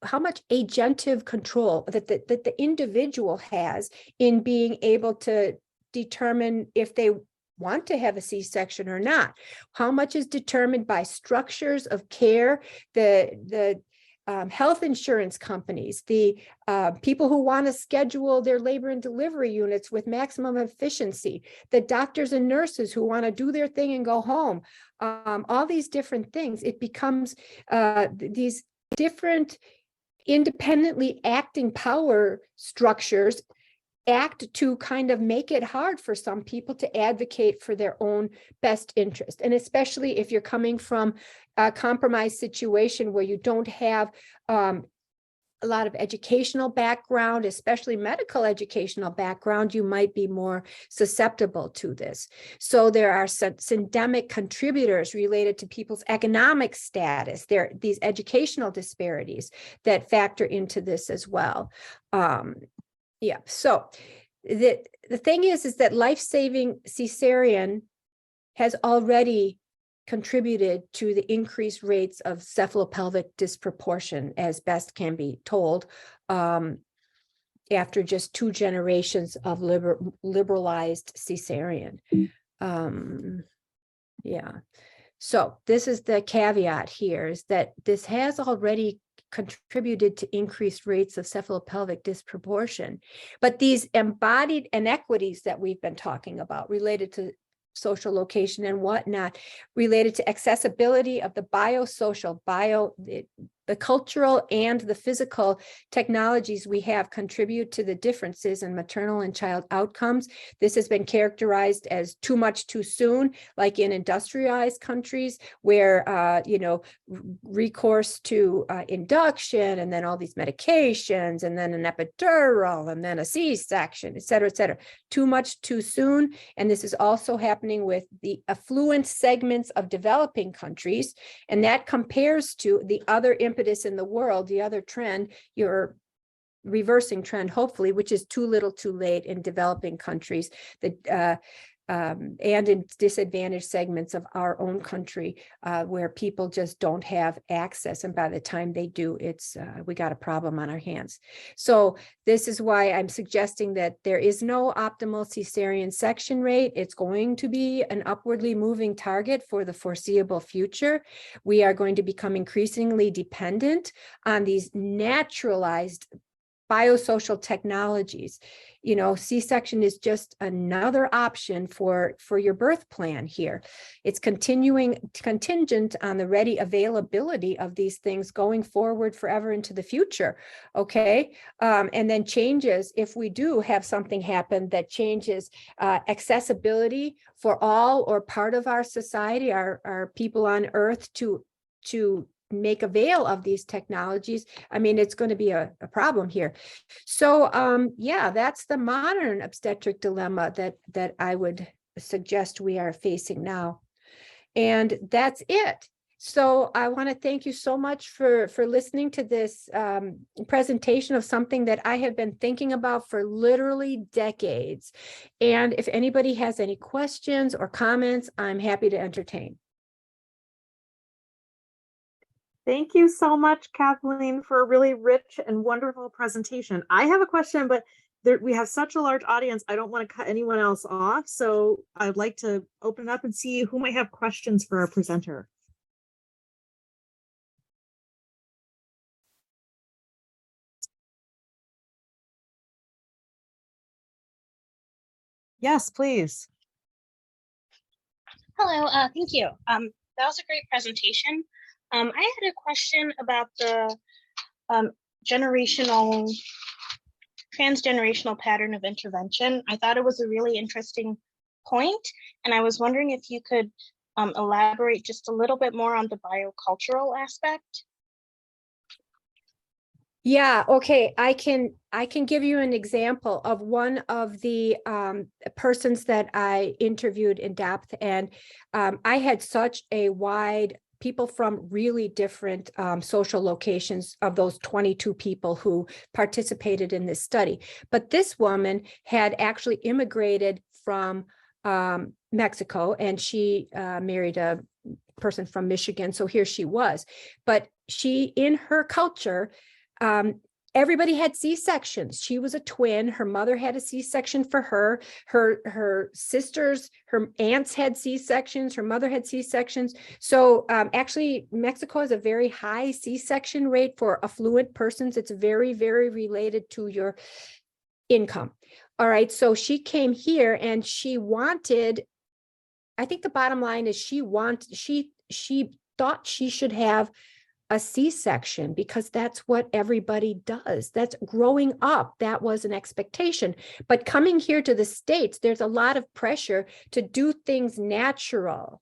how much agentive control that the individual has in being able to determine if they want to have a C-section or not? How much is determined by structures of care, the health insurance companies, the people who want to schedule their labor and delivery units with maximum efficiency, the doctors and nurses who want to do their thing and go home, all these different things. It becomes these different independently acting power structures act to kind of make it hard for some people to advocate for their own best interest. And especially if you're coming from a compromised situation where you don't have a lot of educational background, especially medical educational background, you might be more susceptible to this. So there are systemic contributors related to people's economic status. There are these educational disparities that factor into this as well. Yeah, so the thing is that life-saving cesarean has already contributed to the increased rates of cephalopelvic disproportion, as best can be told, after just 2 generations of liberalized cesarean. Yeah, so this is the caveat here, is that this has already contributed to increased rates of cephalopelvic disproportion. But these embodied inequities that we've been talking about related to social location and whatnot, related to accessibility of the biosocial, the cultural and the physical technologies we have contribute to the differences in maternal and child outcomes. This has been characterized as too much too soon, like in industrialized countries where, recourse to induction and then all these medications and then an epidural and then a C-section, et cetera, too much too soon. And this is also happening with the affluent segments of developing countries. And that compares to the other impetus in the world, the other trend, your reversing trend, hopefully, which is too little too late in developing countries and in disadvantaged segments of our own country where people just don't have access. And by the time they do, we got a problem on our hands. So this is why I'm suggesting that there is no optimal cesarean section rate. It's going to be an upwardly moving target for the foreseeable future. We are going to become increasingly dependent on these naturalized biosocial technologies. C-section is just another option for your birth plan here. It's contingent on the ready availability of these things going forward forever into the future. Okay. And then changes, if we do have something happen that changes accessibility for all or part of our society, our people on earth to make avail of these technologies, I mean, it's going to be a problem here. So yeah, that's the modern obstetric dilemma that I would suggest we are facing now. And that's it. So I want to thank you so much for listening to this presentation of something that I have been thinking about for literally decades. And if anybody has any questions or comments, I'm happy to entertain. Thank you so much, Kathleen, for a really rich and wonderful presentation. I have a question, but we have such a large audience. I don't want to cut anyone else off. So I'd like to open it up and see who might have questions for our presenter. Yes, please. Hello, thank you. That was a great presentation. I had a question about the transgenerational pattern of intervention. I thought it was a really interesting point, and I was wondering if you could elaborate just a little bit more on the biocultural aspect. Yeah, okay. I can give you an example of one of the persons that I interviewed in depth, and I had such a wide people from really different social locations of those 22 people who participated in this study. But this woman had actually immigrated from Mexico, and she married a person from Michigan. So here she was, but in her culture, everybody had C-sections. She was a twin. Her mother had a C-section for her. Her sisters, her aunts had C-sections. Her mother had C-sections. So actually, Mexico has a very high C-section rate for affluent persons. It's very, very related to your income. All right. So she came here and she wanted, I think the bottom line is she thought she should have a C-section because that's what everybody does. That's growing up. That was an expectation. But coming here to the States, there's a lot of pressure to do things natural,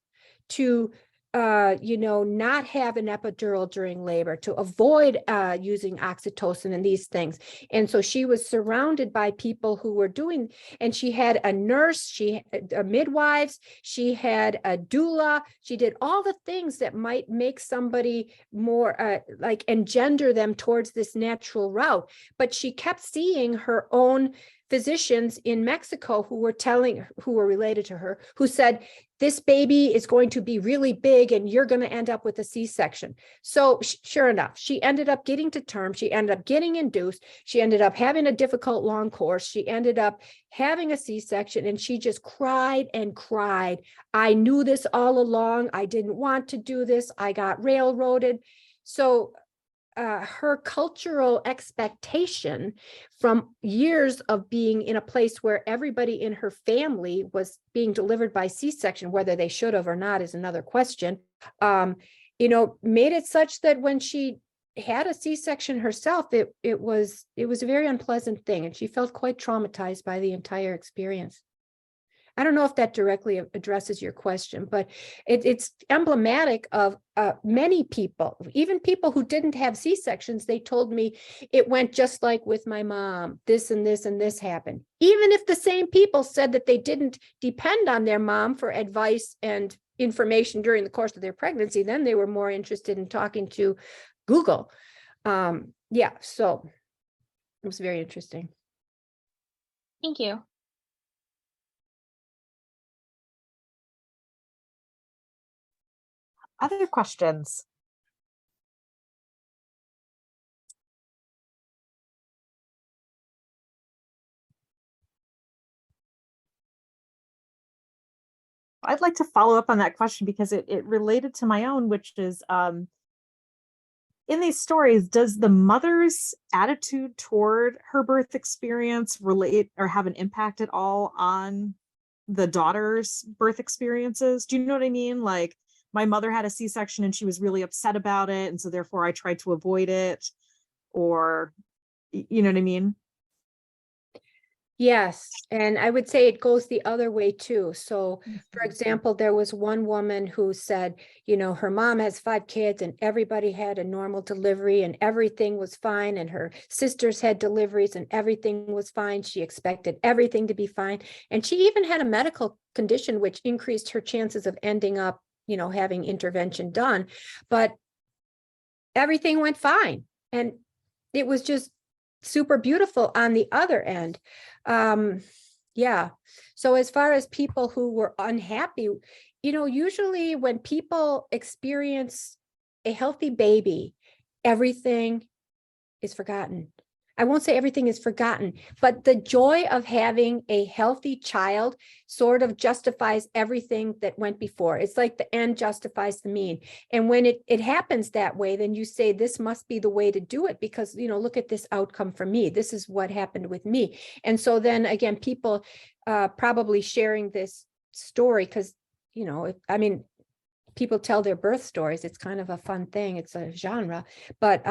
to not have an epidural during labor, to avoid using oxytocin and these things. And so she was surrounded by people who were doing, and she had a nurse, she had midwives, she had a doula, she did all the things that might make somebody more engender them towards this natural route. But she kept seeing her own physicians in Mexico who were related to her, who said, this baby is going to be really big and you're going to end up with a C-section. So sure enough, she ended up getting to term. She ended up getting induced. She ended up having a difficult long course. She ended up having a C-section and she just cried and cried. I knew this all along. I didn't want to do this. I got railroaded. So her cultural expectation from years of being in a place where everybody in her family was being delivered by C-section, whether they should have or not is another question, made it such that when she had a C-section herself, it was a very unpleasant thing. And she felt quite traumatized by the entire experience. I don't know if that directly addresses your question, but it's emblematic of many people, even people who didn't have C-sections. They told me it went just like with my mom, this and this and this happened. Even if the same people said that they didn't depend on their mom for advice and information during the course of their pregnancy, then they were more interested in talking to Google. So it was very interesting. Thank you. Other questions? I'd like to follow up on that question because it related to my own, which is in these stories, does the mother's attitude toward her birth experience relate or have an impact at all on the daughter's birth experiences? Do you know what I mean? Like, my mother had a C-section and she was really upset about it, and so therefore I tried to avoid it, or you know what I mean? Yes, and I would say it goes the other way too. So, for example, there was one woman who said, her mom has 5 kids and everybody had a normal delivery and everything was fine. And her sisters had deliveries and everything was fine. She expected everything to be fine. And she even had a medical condition which increased her chances of ending up, having intervention done. But everything went fine. And it was just super beautiful on the other end. So as far as people who were unhappy, usually when people experience a healthy baby, everything is forgotten. I won't say everything is forgotten, but the joy of having a healthy child sort of justifies everything that went before. It's like the end justifies the mean. And when it happens that way, then you say, this must be the way to do it because, look at this outcome for me. This is what happened with me. And so then again, people probably sharing this story because, people tell their birth stories. It's kind of a fun thing. It's a genre, but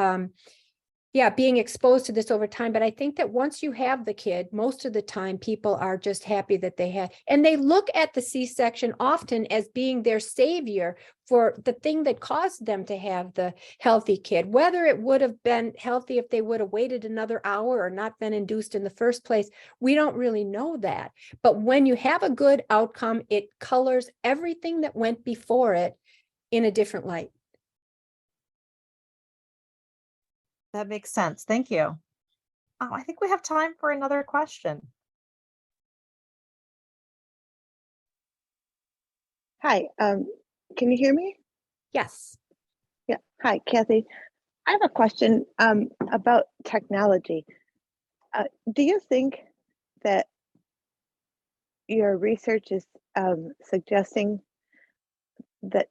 being exposed to this over time. But I think that once you have the kid, most of the time people are just happy that they had, and they look at the C-section often as being their savior for the thing that caused them to have the healthy kid, whether it would have been healthy if they would have waited another hour or not been induced in the first place. We don't really know that. But when you have a good outcome, it colors everything that went before it in a different light. That makes sense. Thank you. I think we have time for another question. Hi, Can you hear me? Yes. Yeah. Hi, Kathy. I have a question about technology. Do you think that your research is suggesting that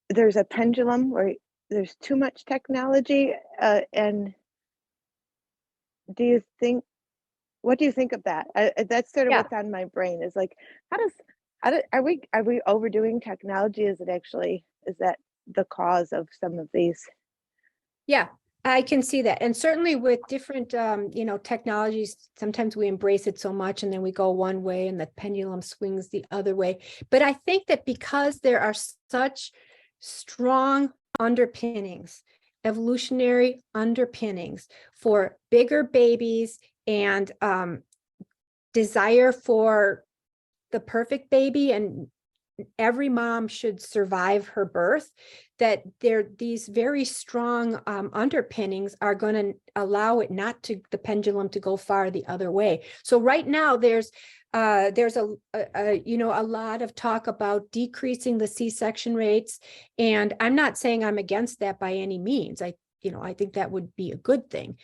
there's a pendulum where there's too much technology? And do you think, what do you think of that? That's sort of Yeah. what's on my brain is like, are we overdoing technology? Is that the cause of some of these? Yeah, I can see that. And certainly with different, technologies, sometimes we embrace it so much and then we go one way and the pendulum swings the other way. But I think that because there are such strong underpinnings, evolutionary underpinnings for bigger babies and desire for the perfect baby, and every mom should survive her birth, that these very strong underpinnings are going to allow it not to, the pendulum to go far the other way. So right now there's a lot of talk about decreasing the C-section rates, and I'm not saying I'm against that by any means. I think that would be a good thing,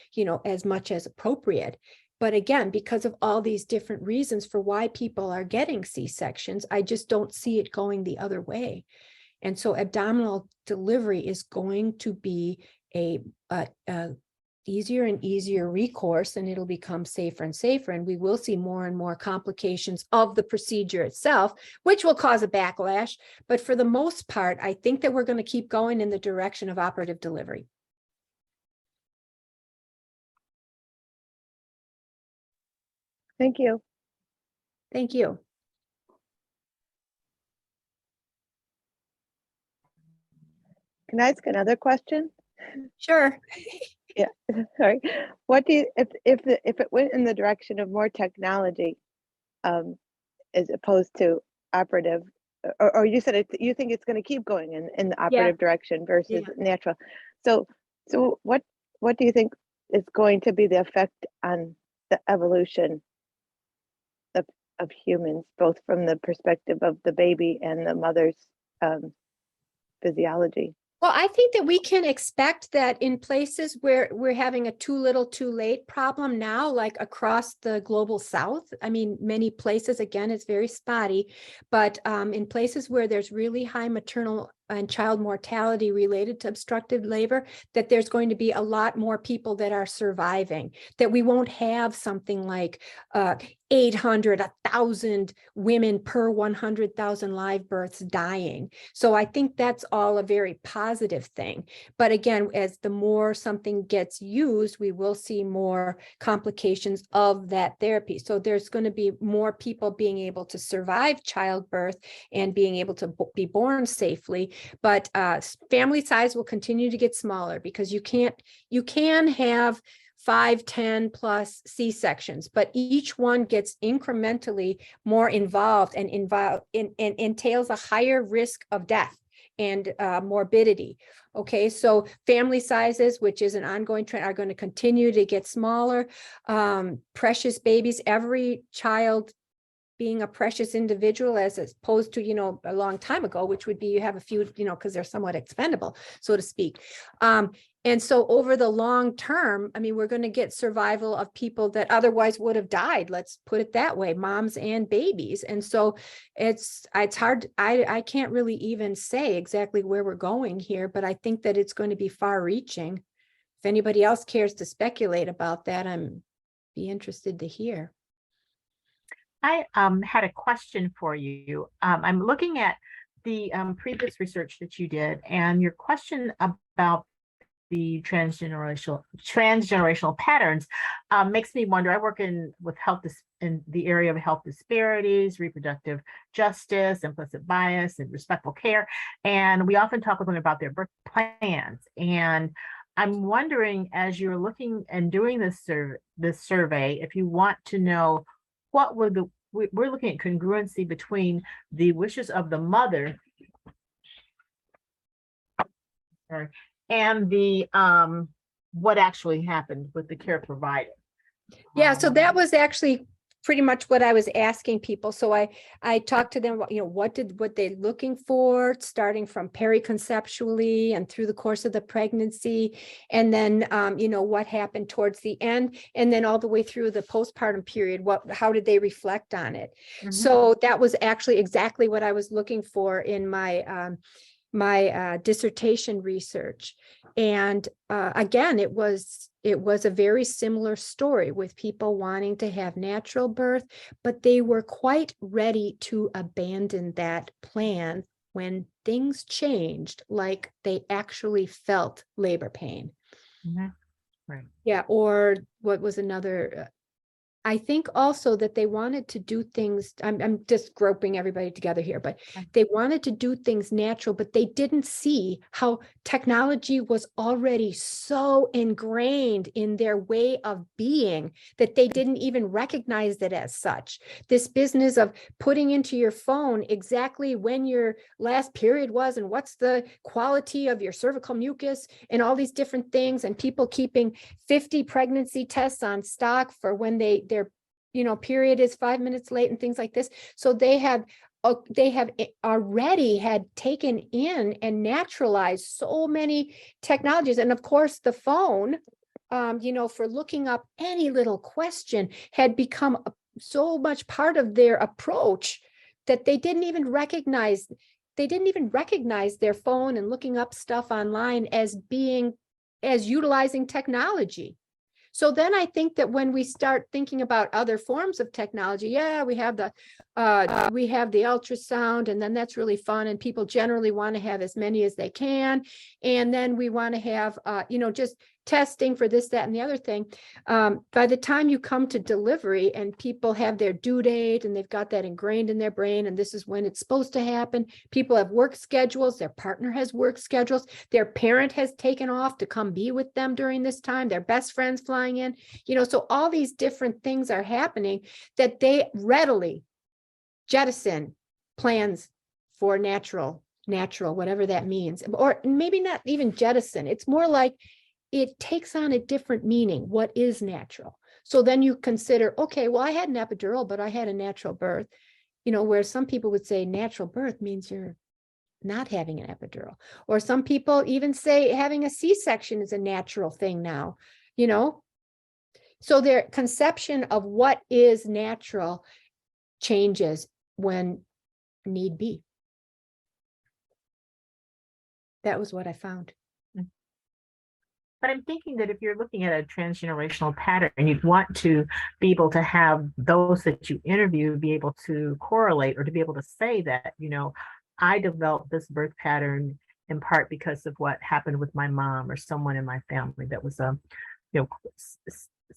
as much as appropriate. But again, because of all these different reasons for why people are getting C-sections, I just don't see it going the other way. And so abdominal delivery is going to be a easier and easier recourse, and it'll become safer and safer. And we will see more and more complications of the procedure itself, which will cause a backlash. But for the most part, I think that we're going to keep going in the direction of operative delivery. Thank you. Thank you. Can I ask another question? Sure. Yeah, sorry. What do you, if it went in the direction of more technology, as opposed to operative, or you said you think it's going to keep going in the operative direction versus natural. So what do you think is going to be the effect on the evolution of humans, both from the perspective of the baby and the mother's physiology? Well, I think that we can expect that in places where we're having a too little, too late problem now, like across the global south. I mean, many places, again, it's very spotty, but in places where there's really high maternal and child mortality related to obstructive labor, that there's going to be a lot more people that are surviving, that we won't have something like 800, 1,000 women per 100,000 live births dying. So I think that's all a very positive thing. But again, as the more something gets used, we will see more complications of that therapy. So there's going to be more people being able to survive childbirth and being able to be born safely. But family size will continue to get smaller, because you can have 5, 10 plus C-sections, but each one gets incrementally more involved and entails a higher risk of death and morbidity. Okay, so family sizes, which is an ongoing trend, are going to continue to get smaller. Precious babies, every child being a precious individual, as opposed to, a long time ago, which would be you have a few, because they're somewhat expendable, so to speak. And so over the long term, I mean, we're going to get survival of people that otherwise would have died. Let's put it that way, moms and babies. And so it's hard. I can't really even say exactly where we're going here, but I think that it's going to be far reaching. If anybody else cares to speculate about that, be interested to hear. I had a question for you. I'm looking at the previous research that you did, and your question about the transgenerational patterns makes me wonder. I work with health in the area of health disparities, reproductive justice, implicit bias, and respectful care, and we often talk with them about their birth plans. And I'm wondering, as you're looking and doing this survey, if you want to know what would we're looking at congruency between the wishes of the mother and the what actually happened with the care provided. Yeah, so that was actually pretty much what I was asking people. So I talked to them, what they're looking for, starting from periconceptually and through the course of the pregnancy, and then what happened towards the end, and then all the way through the postpartum period. How did they reflect on it? Mhm. So that was actually exactly what I was looking for in my dissertation research. And again, it was a very similar story with people wanting to have natural birth, but they were quite ready to abandon that plan when things changed, like they actually felt labor pain. Mhm. Right. Yeah, or what was another? I think also that they wanted to do things, I'm just groping everybody together here, but they wanted to do things natural, but they didn't see how technology was already so ingrained in their way of being that they didn't even recognize it as such. This business of putting into your phone exactly when your last period was and what's the quality of your cervical mucus and all these different things, and people keeping 50 pregnancy tests on stock for when their period is 5 minutes late and things like this. So they have already had taken in and naturalized so many technologies. And of course, the phone, for looking up any little question had become so much part of their approach that they didn't even recognize their phone and looking up stuff online as utilizing technology. So then I think that when we start thinking about other forms of technology, we have the ultrasound, and then that's really fun, and people generally want to have as many as they can. And then we want to have, just testing for this, that, and the other thing. By the time you come to delivery and people have their due date and they've got that ingrained in their brain, and this is when it's supposed to happen, people have work schedules, their partner has work schedules, their parent has taken off to come be with them during this time, their best friends flying in, so all these different things are happening that they readily jettison plans for natural, whatever that means, or maybe not even jettison. It's more like it takes on a different meaning. What is natural? So then you consider, okay, well, I had an epidural, but I had a natural birth, where some people would say natural birth means you're not having an epidural. Or some people even say having a C-section is a natural thing now, So their conception of what is natural changes when need be. That was what I found. But I'm thinking that if you're looking at a transgenerational pattern, you'd want to be able to have those that you interview be able to correlate, or to be able to say that, I developed this birth pattern in part because of what happened with my mom or someone in my family that was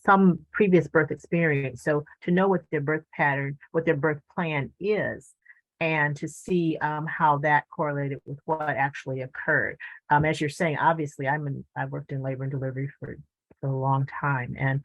some previous birth experience. So to know what their birth pattern, what their birth plan is, and to see how that correlated with what actually occurred. As you're saying, obviously, I've worked in labor and delivery for a long time, and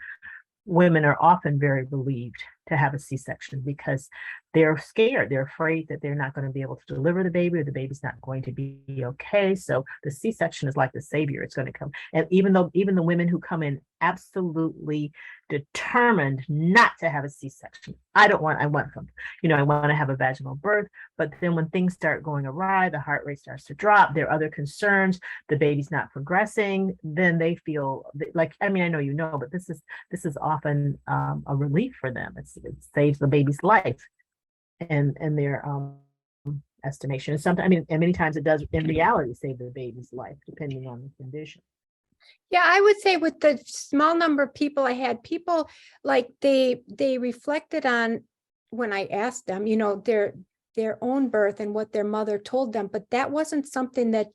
women are often very relieved to have a C-section because they're scared. They're afraid that they're not going to be able to deliver the baby, or the baby's not going to be okay. So the C-section is like the savior. It's going to come. And even the women who come in absolutely determined not to have a C-section, I want to have a vaginal birth. But then when things start going awry, the heart rate starts to drop, there are other concerns, the baby's not progressing, then they feel like, I know, but this is often a relief for them. It saves the baby's life and their estimation. And sometimes, and many times it does in reality save the baby's life, depending on the condition. Yeah, I would say with the small number of people I had, people like they reflected on when I asked them, their own birth and what their mother told them, but that wasn't something that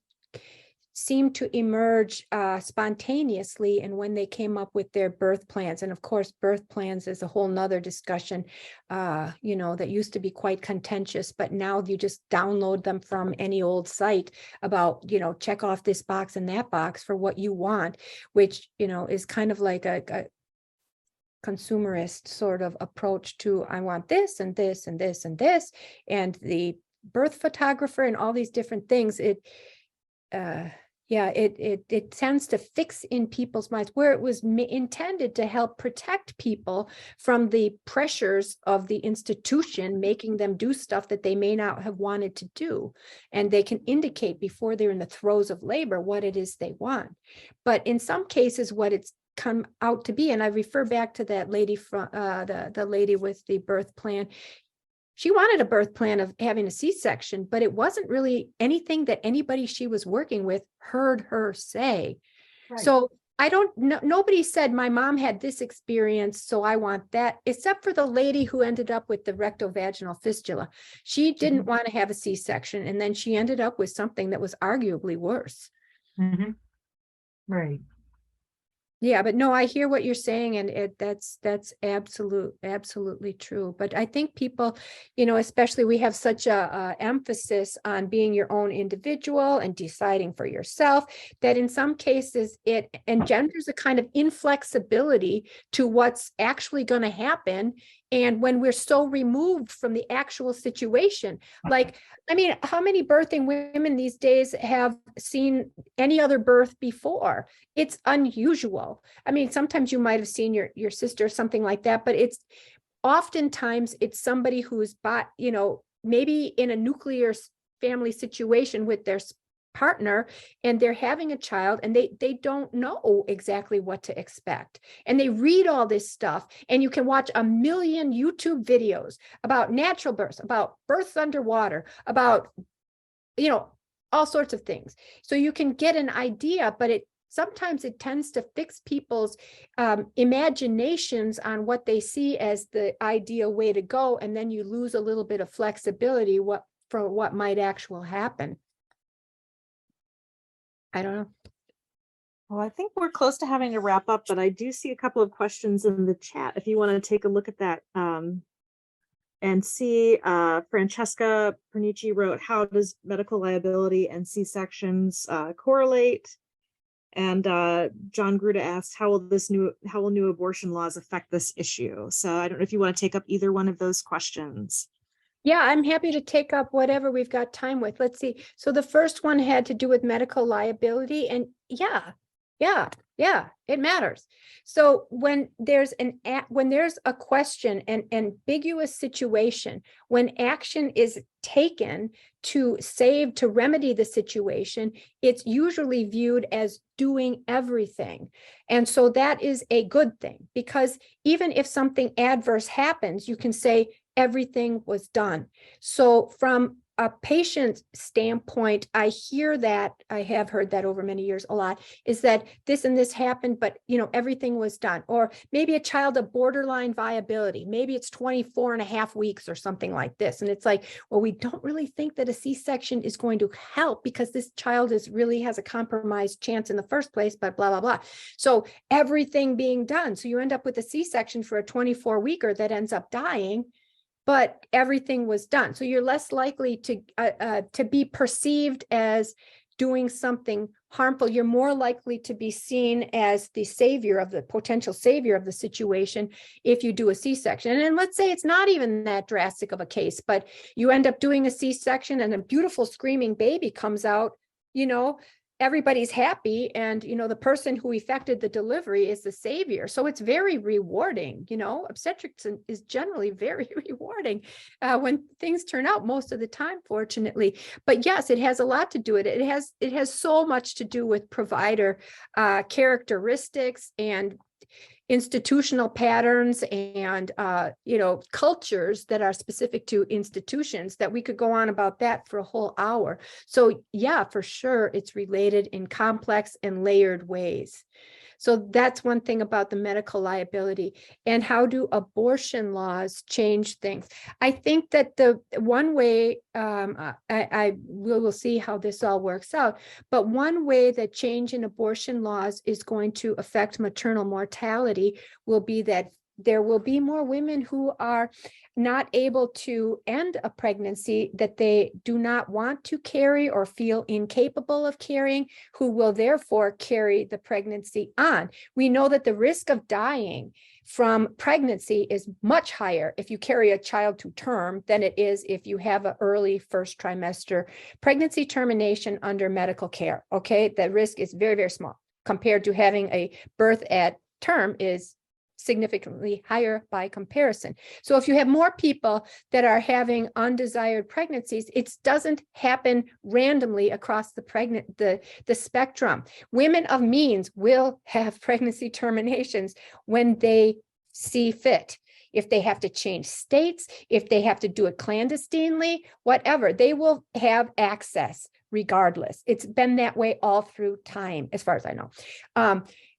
seemed to emerge spontaneously. And when they came up with their birth plans, and of course, birth plans is a whole nother discussion, that used to be quite contentious, but now you just download them from any old site about, check off this box and that box for what you want, which, is kind of like a consumerist sort of approach to, I want this and this and this and this, and the birth photographer and all these different things. Yeah, it tends to fix in people's minds where it was intended to help protect people from the pressures of the institution, making them do stuff that they may not have wanted to do. And they can indicate before they're in the throes of labor what it is they want. But in some cases, what it's come out to be, and I refer back to that lady from the lady with the birth plan. She wanted a birth plan of having a C-section, but it wasn't really anything that anybody she was working with heard her say. Right. So I don't know, nobody said my mom had this experience, so I want that, except for the lady who ended up with the rectovaginal fistula. She didn't want to have a C-section, and then she ended up with something that was arguably worse. Right. Yeah, but no, I hear what you're saying, and that's absolutely true. But I think people, especially we have such a emphasis on being your own individual and deciding for yourself, that in some cases it engenders a kind of inflexibility to what's actually going to happen. And when we're so removed from the actual situation, like, I mean, how many birthing women these days have seen any other birth before? It's unusual. I mean, sometimes you might have seen your sister or something like that, but it's oftentimes it's somebody who's maybe in a nuclear family situation with their partner, and they're having a child, and they don't know exactly what to expect, and they read all this stuff, and you can watch a million YouTube videos about natural births, about births underwater, about all sorts of things, so you can get an idea. But sometimes it tends to fix people's imaginations on what they see as the ideal way to go, and then you lose a little bit of flexibility for what might actually happen. I don't know. Well, I think we're close to having to wrap up, but I do see a couple of questions in the chat. If you want to take a look at that and see, Francesca Pernici wrote, how does medical liability and C-sections correlate? And John Gruda asked, how will new abortion laws affect this issue? So I don't know if you want to take up either one of those questions. Yeah, I'm happy to take up whatever we've got time with. Let's see. So the first one had to do with medical liability, and yeah, it matters. So when there's a question, an ambiguous situation, when action is taken to remedy the situation, it's usually viewed as doing everything. And so that is a good thing, because even if something adverse happens, you can say everything was done. So from a patient standpoint, I hear that, I have heard that over many years a lot, is that this and this happened, but everything was done. Or maybe a child of borderline viability, maybe it's 24 and a half weeks or something like this. And it's like, well, we don't really think that a C-section is going to help because this child really has a compromised chance in the first place, but blah, blah, blah. So everything being done. So you end up with a C-section for a 24-weeker that ends up dying, but everything was done. So you're less likely to be perceived as doing something harmful. You're more likely to be seen as the potential savior of the situation if you do a C-section. And let's say it's not even that drastic of a case, but you end up doing a C-section and a beautiful screaming baby comes out, everybody's happy, and the person who effected the delivery is the savior. So it's very rewarding. Obstetrics is generally very rewarding when things turn out, most of the time, fortunately. But yes, it has a lot to do with it. It has so much to do with provider characteristics and institutional patterns and cultures that are specific to institutions, that we could go on about that for a whole hour. So yeah, for sure, it's related in complex and layered ways. So that's one thing about the medical liability. And how do abortion laws change things? I think that the one way, we'll see how this all works out, but one way that change in abortion laws is going to affect maternal mortality will be that there will be more women who are not able to end a pregnancy that they do not want to carry or feel incapable of carrying, who will therefore carry the pregnancy on. We know that the risk of dying from pregnancy is much higher if you carry a child to term than it is if you have an early first trimester pregnancy termination under medical care. Okay, the risk is very, very small compared to having a birth at term is significantly higher by comparison. So if you have more people that are having undesired pregnancies, it doesn't happen randomly across the spectrum. Women of means will have pregnancy terminations when they see fit. If they have to change states, if they have to do it clandestinely, whatever, they will have access regardless. It's been that way all through time, as far as I know.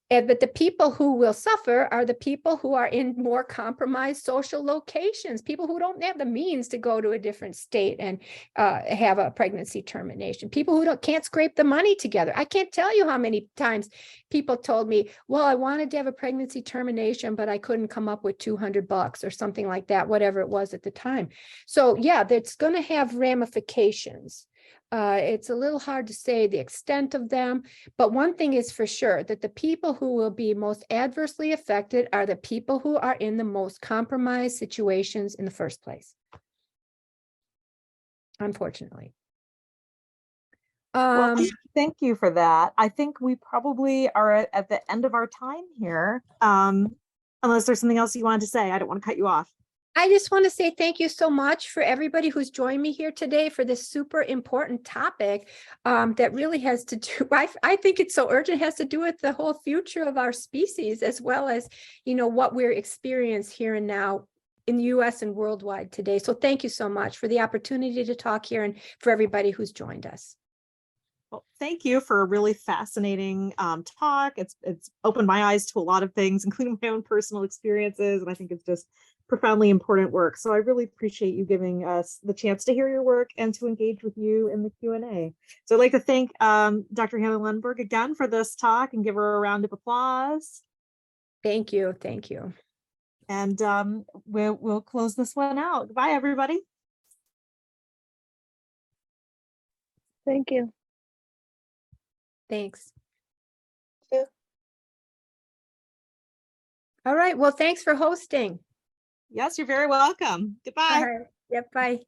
But the people who will suffer are the people who are in more compromised social locations, people who don't have the means to go to a different state and have a pregnancy termination, people who can't scrape the money together. I can't tell you how many times people told me, well, I wanted to have a pregnancy termination, but I couldn't come up with $200 or something like that, whatever it was at the time. So yeah, that's going to have ramifications. It's a little hard to say the extent of them, but one thing is for sure, that the people who will be most adversely affected are the people who are in the most compromised situations in the first place, unfortunately. Well, thank you for that. I think we probably are at the end of our time here. Unless there's something else you wanted to say, I don't want to cut you off. I just want to say thank you so much for everybody who's joined me here today for this super important topic that really has to do, I think it's so urgent, it has to do with the whole future of our species, as well as, you know, what we're experiencing here and now in the US and worldwide today. So thank you so much for the opportunity to talk here and for everybody who's joined us. Well, thank you for a really fascinating talk. It's opened my eyes to a lot of things, including my own personal experiences, and I think it's just profoundly important work. So I really appreciate you giving us the chance to hear your work and to engage with you in the Q&A. So I'd like to thank Dr. Hanlon-Lundberg again for this talk and give her a round of applause. Thank you. Thank you. And we'll close this one out. Goodbye, everybody. Thank you. Thanks. Yeah. All right. Well, thanks for hosting. Yes, you're very welcome. Goodbye. All right. Yep. Bye.